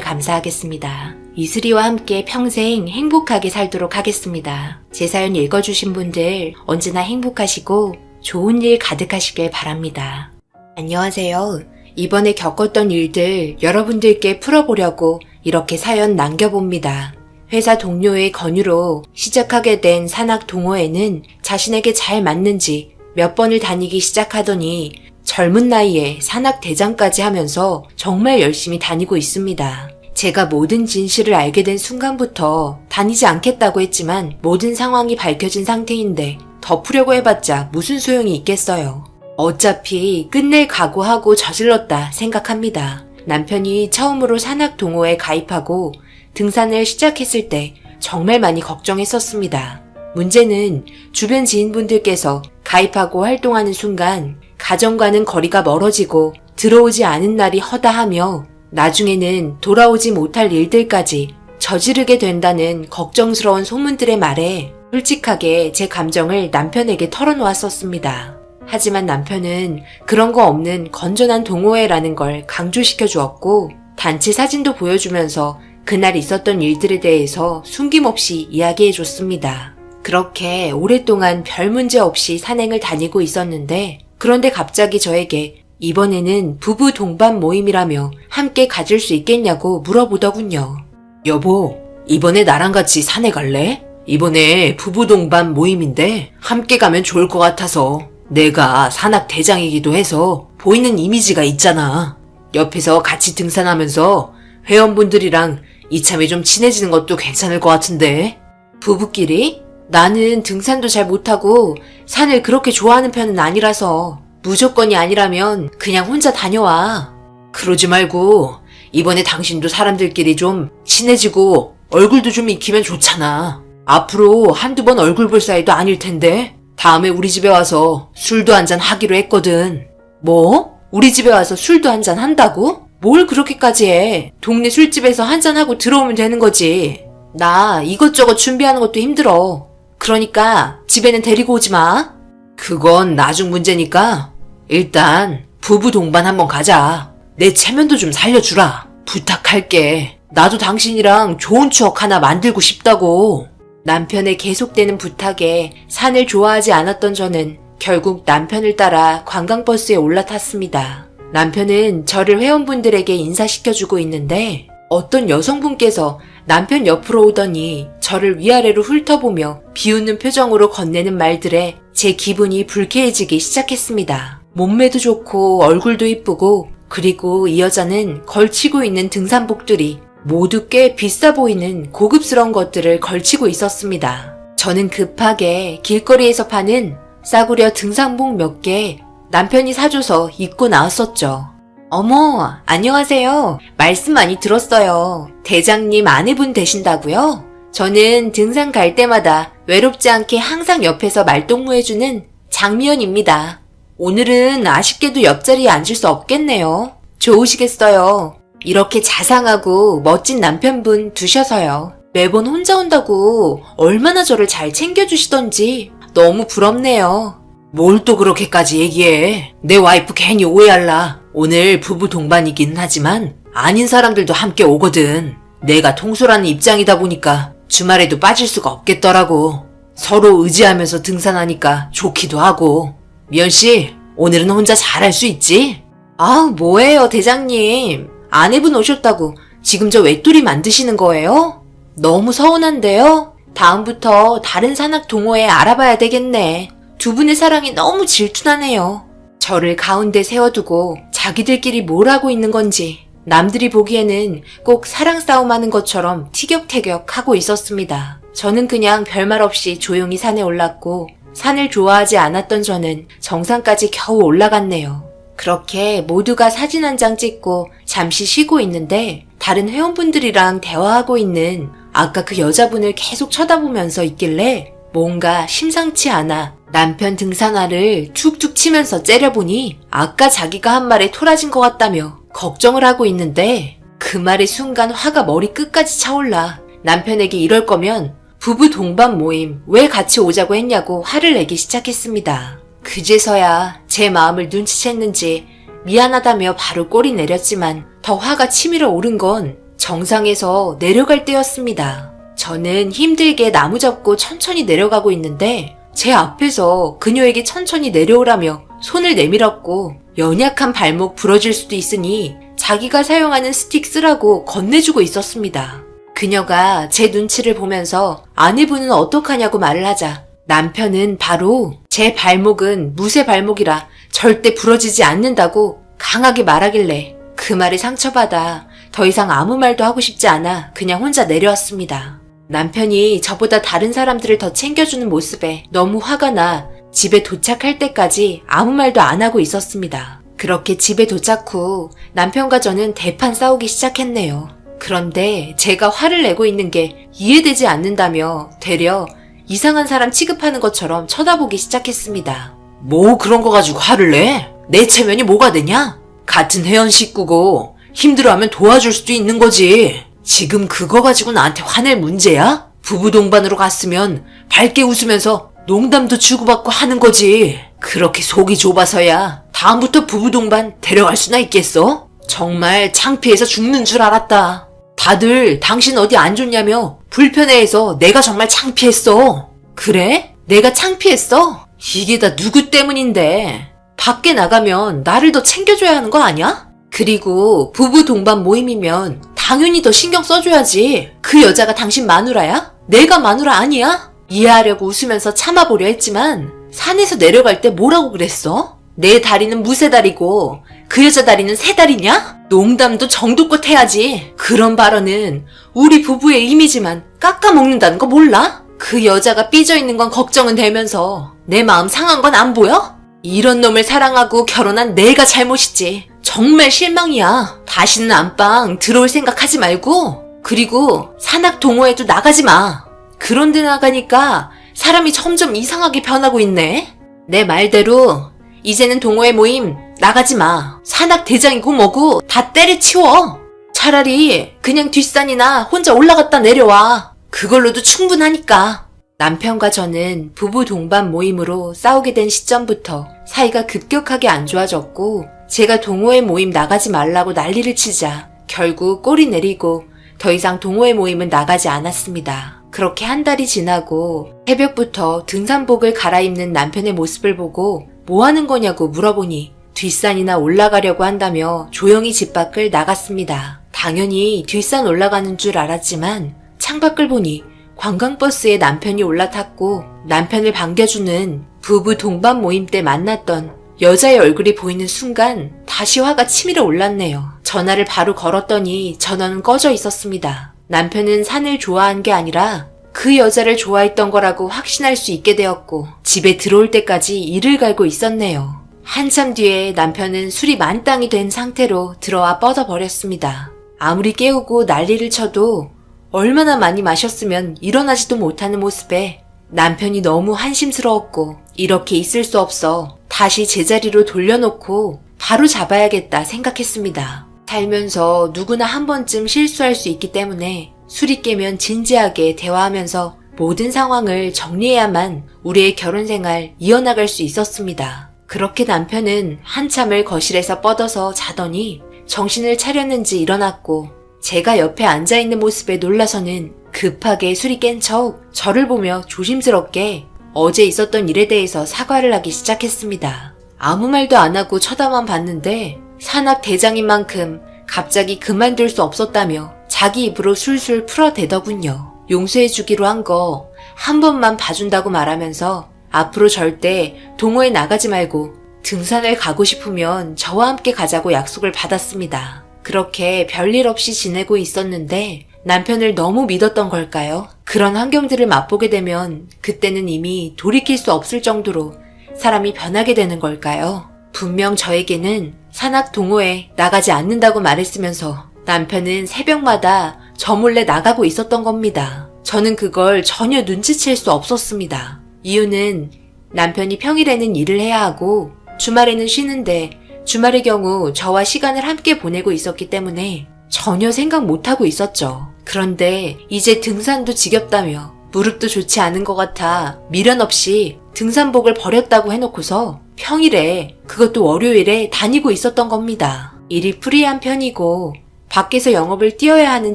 감사하겠습니다. 이슬이와 함께 평생 행복하게 살도록 하겠습니다. 제 사연 읽어주신 분들 언제나 행복하시고 좋은 일 가득하시길 바랍니다. 안녕하세요. 이번에 겪었던 일들 여러분들께 풀어보려고 이렇게 사연 남겨봅니다. 회사 동료의 권유로 시작하게 된 산악 동호회는 자신에게 잘 맞는지 몇 번을 다니기 시작하더니 젊은 나이에 산악 대장까지 하면서 정말 열심히 다니고 있습니다. 제가 모든 진실을 알게 된 순간부터 다니지 않겠다고 했지만 모든 상황이 밝혀진 상태인데 덮으려고 해봤자 무슨 소용이 있겠어요. 어차피 끝낼 각오하고 저질렀다 생각합니다. 남편이 처음으로 산악 동호회에 가입하고 등산을 시작했을 때 정말 많이 걱정했었습니다. 문제는 주변 지인분들께서 가입하고 활동하는 순간 가정과는 거리가 멀어지고 들어오지 않은 날이 허다하며 나중에는 돌아오지 못할 일들까지 저지르게 된다는 걱정스러운 소문들의 말에 솔직하게 제 감정을 남편에게 털어놓았었습니다. 하지만 남편은 그런 거 없는 건전한 동호회라는 걸 강조시켜 주었고 단체 사진도 보여주면서 그날 있었던 일들에 대해서 숨김없이 이야기해 줬습니다. 그렇게 오랫동안 별 문제 없이 산행을 다니고 있었는데 그런데 갑자기 저에게 이번에는 부부 동반 모임이라며 함께 가질 수 있겠냐고 물어보더군요. 여보, 이번에 나랑 같이 산에 갈래? 이번에 부부 동반 모임인데 함께 가면 좋을 것 같아서. 내가 산악 대장이기도 해서 보이는 이미지가 있잖아. 옆에서 같이 등산하면서 회원분들이랑 이참에 좀 친해지는 것도 괜찮을 것 같은데. 부부끼리? 나는 등산도 잘 못하고 산을 그렇게 좋아하는 편은 아니라서 무조건이 아니라면 그냥 혼자 다녀와. 그러지 말고 이번에 당신도 사람들끼리 좀 친해지고 얼굴도 좀 익히면 좋잖아. 앞으로 한두 번 얼굴 볼 사이도 아닐 텐데. 다음에 우리 집에 와서 술도 한잔 하기로 했거든. 뭐? 우리 집에 와서 술도 한잔 한다고? 뭘 그렇게까지 해? 동네 술집에서 한잔하고 들어오면 되는 거지. 나 이것저것 준비하는 것도 힘들어. 그러니까 집에는 데리고 오지 마. 그건 나중 문제니까 일단 부부 동반 한번 가자. 내 체면도 좀 살려주라. 부탁할게. 나도 당신이랑 좋은 추억 하나 만들고 싶다고. 남편의 계속되는 부탁에 산을 좋아하지 않았던 저는 결국 남편을 따라 관광버스에 올라탔습니다. 남편은 저를 회원분들에게 인사시켜주고 있는데 어떤 여성분께서 남편 옆으로 오더니 저를 위아래로 훑어보며 비웃는 표정으로 건네는 말들에 제 기분이 불쾌해지기 시작했습니다. 몸매도 좋고 얼굴도 이쁘고 그리고 이 여자는 걸치고 있는 등산복들이 모두 꽤 비싸 보이는 고급스러운 것들을 걸치고 있었습니다. 저는 급하게 길거리에서 파는 싸구려 등산복 몇 개 남편이 사줘서 입고 나왔었죠. 어머, 안녕하세요. 말씀 많이 들었어요. 대장님 아내분 되신다고요? 저는 등산 갈 때마다 외롭지 않게 항상 옆에서 말동무해주는 장미연입니다. 오늘은 아쉽게도 옆자리에 앉을 수 없겠네요. 좋으시겠어요. 이렇게 자상하고 멋진 남편분 두셔서요. 매번 혼자 온다고 얼마나 저를 잘 챙겨주시던지 너무 부럽네요. 뭘 또 그렇게까지 얘기해. 내 와이프 괜히 오해할라. 오늘 부부 동반이긴 하지만 아닌 사람들도 함께 오거든. 내가 통솔하는 입장이다 보니까 주말에도 빠질 수가 없겠더라고. 서로 의지하면서 등산하니까 좋기도 하고. 미연씨, 오늘은 혼자 잘할 수 있지? 아, 뭐예요, 대장님. 아내분 오셨다고 지금 저 외톨이 만드시는 거예요? 너무 서운한데요? 다음부터 다른 산악 동호회 알아봐야 되겠네. 두 분의 사랑이 너무 질투나네요. 저를 가운데 세워두고 자기들끼리 뭘 하고 있는 건지 남들이 보기에는 꼭 사랑 싸움하는 것처럼 티격태격 하고 있었습니다. 저는 그냥 별말 없이 조용히 산에 올랐고 산을 좋아하지 않았던 저는 정상까지 겨우 올라갔네요. 그렇게 모두가 사진 한 장 찍고 잠시 쉬고 있는데 다른 회원분들이랑 대화하고 있는 아까 그 여자분을 계속 쳐다보면서 있길래 뭔가 심상치 않아 남편 등산화를 툭툭 치면서 째려보니 아까 자기가 한 말에 토라진 것 같다며 걱정을 하고 있는데 그 말에 순간 화가 머리 끝까지 차올라 남편에게 이럴 거면 부부 동반 모임 왜 같이 오자고 했냐고 화를 내기 시작했습니다. 그제서야 제 마음을 눈치챘는지 미안하다며 바로 꼬리 내렸지만 더 화가 치밀어 오른 건 정상에서 내려갈 때였습니다. 저는 힘들게 나무 잡고 천천히 내려가고 있는데 제 앞에서 그녀에게 천천히 내려오라며 손을 내밀었고 연약한 발목 부러질 수도 있으니 자기가 사용하는 스틱 쓰라고 건네주고 있었습니다. 그녀가 제 눈치를 보면서 아내분은 어떡하냐고 말을 하자 남편은 바로 제 발목은 무쇠 발목이라 절대 부러지지 않는다고 강하게 말하길래 그 말에 상처받아 더 이상 아무 말도 하고 싶지 않아 그냥 혼자 내려왔습니다. 남편이 저보다 다른 사람들을 더 챙겨주는 모습에 너무 화가 나 집에 도착할 때까지 아무 말도 안 하고 있었습니다. 그렇게 집에 도착 후 남편과 저는 대판 싸우기 시작했네요. 그런데 제가 화를 내고 있는 게 이해되지 않는다며 되려 이상한 사람 취급하는 것처럼 쳐다보기 시작했습니다. 뭐 그런 거 가지고 화를 내? 내 체면이 뭐가 되냐? 같은 회원 식구고 힘들어하면 도와줄 수도 있는 거지. 지금 그거 가지고 나한테 화낼 문제야? 부부 동반으로 갔으면 밝게 웃으면서 농담도 주고받고 하는 거지. 그렇게 속이 좁아서야 다음부터 부부 동반 데려갈 수나 있겠어? 정말 창피해서 죽는 줄 알았다. 다들 당신 어디 안 좋냐며 불편해해서 내가 정말 창피했어. 그래? 내가 창피했어? 이게 다 누구 때문인데. 밖에 나가면 나를 더 챙겨줘야 하는 거 아니야? 그리고 부부 동반 모임이면 당연히 더 신경 써줘야지. 그 여자가 당신 마누라야? 내가 마누라 아니야? 이해하려고 웃으면서 참아보려 했지만 산에서 내려갈 때 뭐라고 그랬어? 내 다리는 무쇠다리고 그 여자 다리는 새다리냐? 농담도 정도껏 해야지. 그런 발언은 우리 부부의 이미지만 깎아먹는다는 거 몰라? 그 여자가 삐져있는 건 걱정은 되면서 내 마음 상한 건 안 보여? 이런 놈을 사랑하고 결혼한 내가 잘못이지. 정말 실망이야. 다시는 안방 들어올 생각하지 말고, 그리고 산악 동호회도 나가지 마. 그런데 나가니까 사람이 점점 이상하게 변하고 있네. 내 말대로 이제는 동호회 모임 나가지 마. 산악 대장이고 뭐고 다 때려치워. 차라리 그냥 뒷산이나 혼자 올라갔다 내려와. 그걸로도 충분하니까. 남편과 저는 부부 동반 모임으로 싸우게 된 시점부터 사이가 급격하게 안 좋아졌고, 제가 동호회 모임 나가지 말라고 난리를 치자 결국 꼬리 내리고 더 이상 동호회 모임은 나가지 않았습니다. 그렇게 한 달이 지나고 새벽부터 등산복을 갈아입는 남편의 모습을 보고 뭐 하는 거냐고 물어보니 뒷산이나 올라가려고 한다며 조용히 집 밖을 나갔습니다. 당연히 뒷산 올라가는 줄 알았지만 창밖을 보니 관광버스에 남편이 올라탔고 남편을 반겨주는 부부 동반 모임 때 만났던 여자의 얼굴이 보이는 순간 다시 화가 치밀어 올랐네요. 전화를 바로 걸었더니 전원은 꺼져 있었습니다. 남편은 산을 좋아한 게 아니라 그 여자를 좋아했던 거라고 확신할 수 있게 되었고 집에 들어올 때까지 이를 갈고 있었네요. 한참 뒤에 남편은 술이 만땅이 된 상태로 들어와 뻗어버렸습니다. 아무리 깨우고 난리를 쳐도 얼마나 많이 마셨으면 일어나지도 못하는 모습에 남편이 너무 한심스러웠고 이렇게 있을 수 없어 다시 제자리로 돌려놓고 바로 잡아야겠다 생각했습니다. 살면서 누구나 한 번쯤 실수할 수 있기 때문에 술이 깨면 진지하게 대화하면서 모든 상황을 정리해야만 우리의 결혼 생활 이어나갈 수 있었습니다. 그렇게 남편은 한참을 거실에서 뻗어서 자더니 정신을 차렸는지 일어났고 제가 옆에 앉아있는 모습에 놀라서는 급하게 술이 깬 척 저를 보며 조심스럽게 어제 있었던 일에 대해서 사과를 하기 시작했습니다. 아무 말도 안 하고 쳐다만 봤는데 산악 대장인 만큼 갑자기 그만둘 수 없었다며 자기 입으로 술술 풀어대더군요. 용서해주기로 한 거 한 번만 봐준다고 말하면서 앞으로 절대 동호회 나가지 말고 등산을 가고 싶으면 저와 함께 가자고 약속을 받았습니다. 그렇게 별일 없이 지내고 있었는데 남편을 너무 믿었던 걸까요? 그런 환경들을 맛보게 되면 그때는 이미 돌이킬 수 없을 정도로 사람이 변하게 되는 걸까요? 분명 저에게는 산악 동호회 나가지 않는다고 말했으면서 남편은 새벽마다 저 몰래 나가고 있었던 겁니다. 저는 그걸 전혀 눈치챌 수 없었습니다. 이유는 남편이 평일에는 일을 해야 하고 주말에는 쉬는데 주말의 경우 저와 시간을 함께 보내고 있었기 때문에 전혀 생각 못하고 있었죠. 그런데 이제 등산도 지겹다며 무릎도 좋지 않은 것 같아 미련 없이 등산복을 버렸다고 해놓고서 평일에, 그것도 월요일에 다니고 있었던 겁니다. 일이 프리한 편이고 밖에서 영업을 뛰어야 하는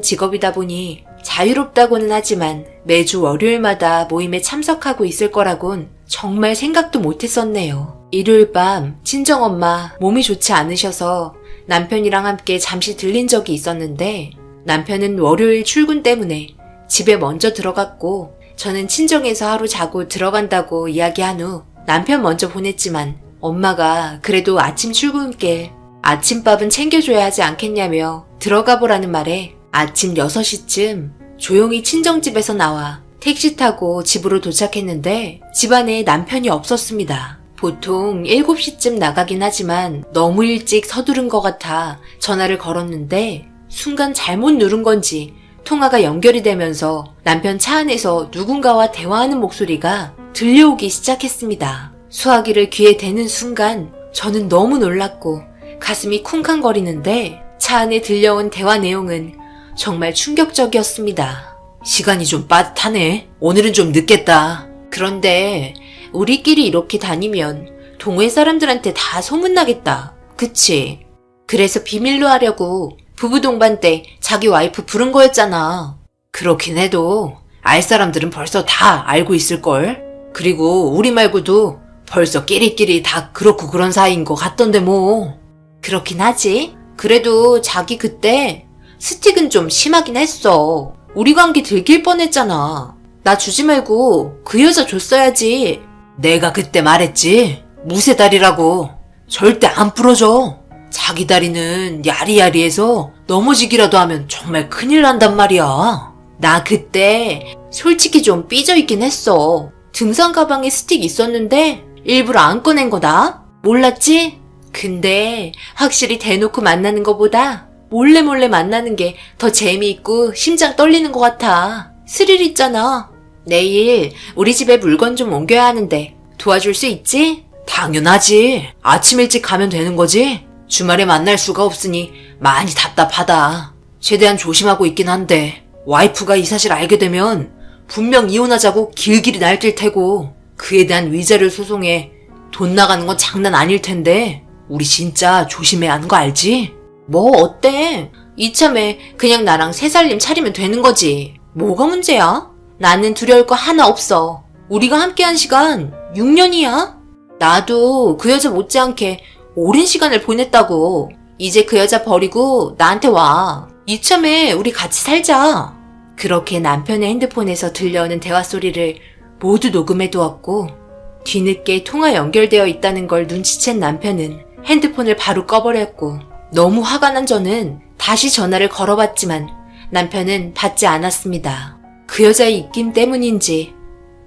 직업이다 보니 자유롭다고는 하지만 매주 월요일마다 모임에 참석하고 있을 거라곤 정말 생각도 못했었네요. 일요일 밤 친정엄마 몸이 좋지 않으셔서 남편이랑 함께 잠시 들린 적이 있었는데 남편은 월요일 출근 때문에 집에 먼저 들어갔고 저는 친정에서 하루 자고 들어간다고 이야기한 후 남편 먼저 보냈지만 엄마가 그래도 아침 출근길 아침밥은 챙겨줘야 하지 않겠냐며 들어가 보라는 말에 아침 6시쯤 조용히 친정집에서 나와 택시 타고 집으로 도착했는데 집안에 남편이 없었습니다. 보통 7시쯤 나가긴 하지만 너무 일찍 서두른 것 같아 전화를 걸었는데 순간 잘못 누른 건지 통화가 연결이 되면서 남편 차 안에서 누군가와 대화하는 목소리가 들려오기 시작했습니다. 수화기를 귀에 대는 순간 저는 너무 놀랐고 가슴이 쿵쾅거리는데 차 안에 들려온 대화 내용은 정말 충격적이었습니다. 시간이 좀 빠듯하네. 오늘은 좀 늦겠다. 그런데 우리끼리 이렇게 다니면 동호회 사람들한테 다 소문나겠다. 그치? 그래서 비밀로 하려고 부부 동반 때 자기 와이프 부른 거였잖아. 그렇긴 해도 알 사람들은 벌써 다 알고 있을걸? 그리고 우리 말고도 벌써 끼리끼리 다 그렇고 그런 사이인 것 같던데 뭐. 그렇긴 하지. 그래도 자기 그때 스틱은 좀 심하긴 했어. 우리 관계 들킬 뻔했잖아. 나 주지 말고 그 여자 줬어야지. 내가 그때 말했지. 무쇠다리라고. 절대 안 부러져. 자기 다리는 야리야리해서 넘어지기라도 하면 정말 큰일 난단 말이야. 나 그때 솔직히 좀 삐져있긴 했어. 등산 가방에 스틱 있었는데 일부러 안 꺼낸 거다. 몰랐지? 근데 확실히 대놓고 만나는 거보다 몰래 만나는 게 더 재미있고 심장 떨리는 것 같아. 스릴 있잖아. 내일 우리 집에 물건 좀 옮겨야 하는데 도와줄 수 있지? 당연하지. 아침 일찍 가면 되는 거지? 주말에 만날 수가 없으니 많이 답답하다. 최대한 조심하고 있긴 한데 와이프가 이 사실 알게 되면 분명 이혼하자고 길길이 날뛸 테고 그에 대한 위자료 소송에 돈 나가는 건 장난 아닐 텐데 우리 진짜 조심해야 하는 거 알지? 뭐 어때? 이참에 그냥 나랑 새 살림 차리면 되는 거지. 뭐가 문제야? 나는 두려울 거 하나 없어. 우리가 함께한 시간 6년이야. 나도 그 여자 못지않게 오랜 시간을 보냈다고. 이제 그 여자 버리고 나한테 와. 이참에 우리 같이 살자. 그렇게 남편의 핸드폰에서 들려오는 대화 소리를 모두 녹음해 두었고 뒤늦게 통화 연결되어 있다는 걸 눈치챈 남편은 핸드폰을 바로 꺼버렸고 너무 화가 난 저는 다시 전화를 걸어봤지만 남편은 받지 않았습니다. 그 여자의 입김 때문인지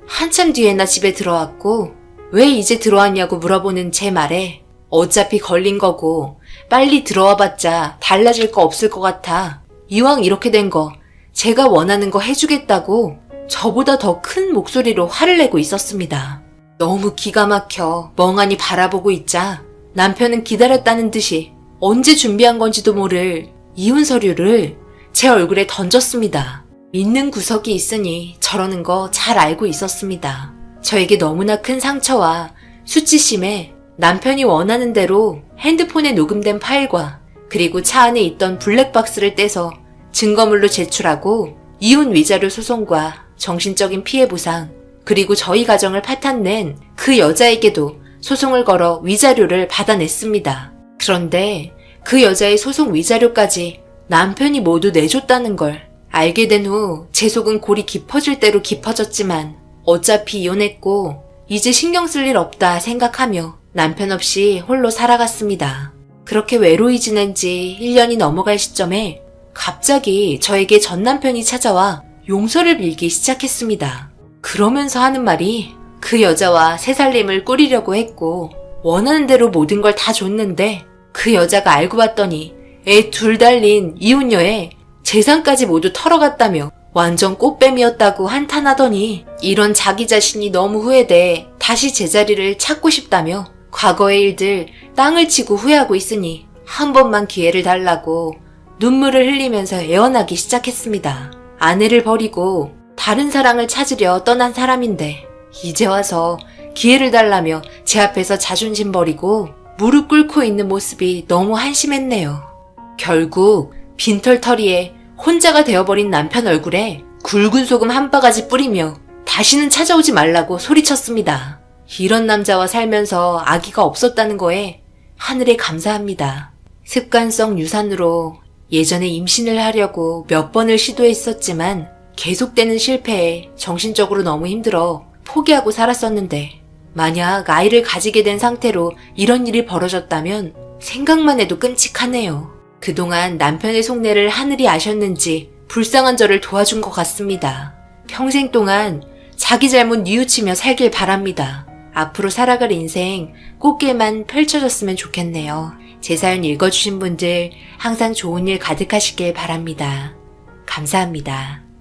한참 뒤에나 집에 들어왔고 왜 이제 들어왔냐고 물어보는 제 말에 어차피 걸린 거고 빨리 들어와봤자 달라질 거 없을 것 같아. 이왕 이렇게 된 거 제가 원하는 거 해주겠다고 저보다 더 큰 목소리로 화를 내고 있었습니다. 너무 기가 막혀 멍하니 바라보고 있자 남편은 기다렸다는 듯이 언제 준비한 건지도 모를 이혼 서류를 제 얼굴에 던졌습니다. 믿는 구석이 있으니 저러는 거 잘 알고 있었습니다. 저에게 너무나 큰 상처와 수치심에 남편이 원하는 대로 핸드폰에 녹음된 파일과 그리고 차 안에 있던 블랙박스를 떼서 증거물로 제출하고 이혼 위자료 소송과 정신적인 피해 보상 그리고 저희 가정을 파탄낸 그 여자에게도 소송을 걸어 위자료를 받아냈습니다. 그런데 그 여자의 소송 위자료까지 남편이 모두 내줬다는 걸 알게 된 후 제 속은 골이 깊어질 대로 깊어졌지만 어차피 이혼했고 이제 신경 쓸 일 없다 생각하며 남편 없이 홀로 살아갔습니다. 그렇게 외로이 지낸 지 1년이 넘어갈 시점에 갑자기 저에게 전 남편이 찾아와 용서를 빌기 시작했습니다. 그러면서 하는 말이 그 여자와 새 살림을 꾸리려고 했고 원하는 대로 모든 걸 다 줬는데 그 여자가 알고 봤더니 애 둘 달린 이혼녀에 재산까지 모두 털어갔다며 완전 꽃뱀이었다고 한탄하더니 이런 자기 자신이 너무 후회돼 다시 제자리를 찾고 싶다며 과거의 일들 땅을 치고 후회하고 있으니 한 번만 기회를 달라고 눈물을 흘리면서 애원하기 시작했습니다. 아내를 버리고 다른 사랑을 찾으려 떠난 사람인데 이제 와서 기회를 달라며 제 앞에서 자존심 버리고 무릎 꿇고 있는 모습이 너무 한심했네요. 결국 빈털터리에 혼자가 되어버린 남편 얼굴에 굵은 소금 한 바가지 뿌리며 다시는 찾아오지 말라고 소리쳤습니다. 이런 남자와 살면서 아기가 없었다는 거에 하늘에 감사합니다. 습관성 유산으로 예전에 임신을 하려고 몇 번을 시도했었지만 계속되는 실패에 정신적으로 너무 힘들어 포기하고 살았었는데 만약 아이를 가지게 된 상태로 이런 일이 벌어졌다면 생각만 해도 끔찍하네요. 그동안 남편의 속내를 하늘이 아셨는지 불쌍한 저를 도와준 것 같습니다. 평생 동안 자기 잘못 뉘우치며 살길 바랍니다. 앞으로 살아갈 인생 꽃길만 펼쳐졌으면 좋겠네요. 제 사연 읽어주신 분들 항상 좋은 일 가득하시길 바랍니다. 감사합니다.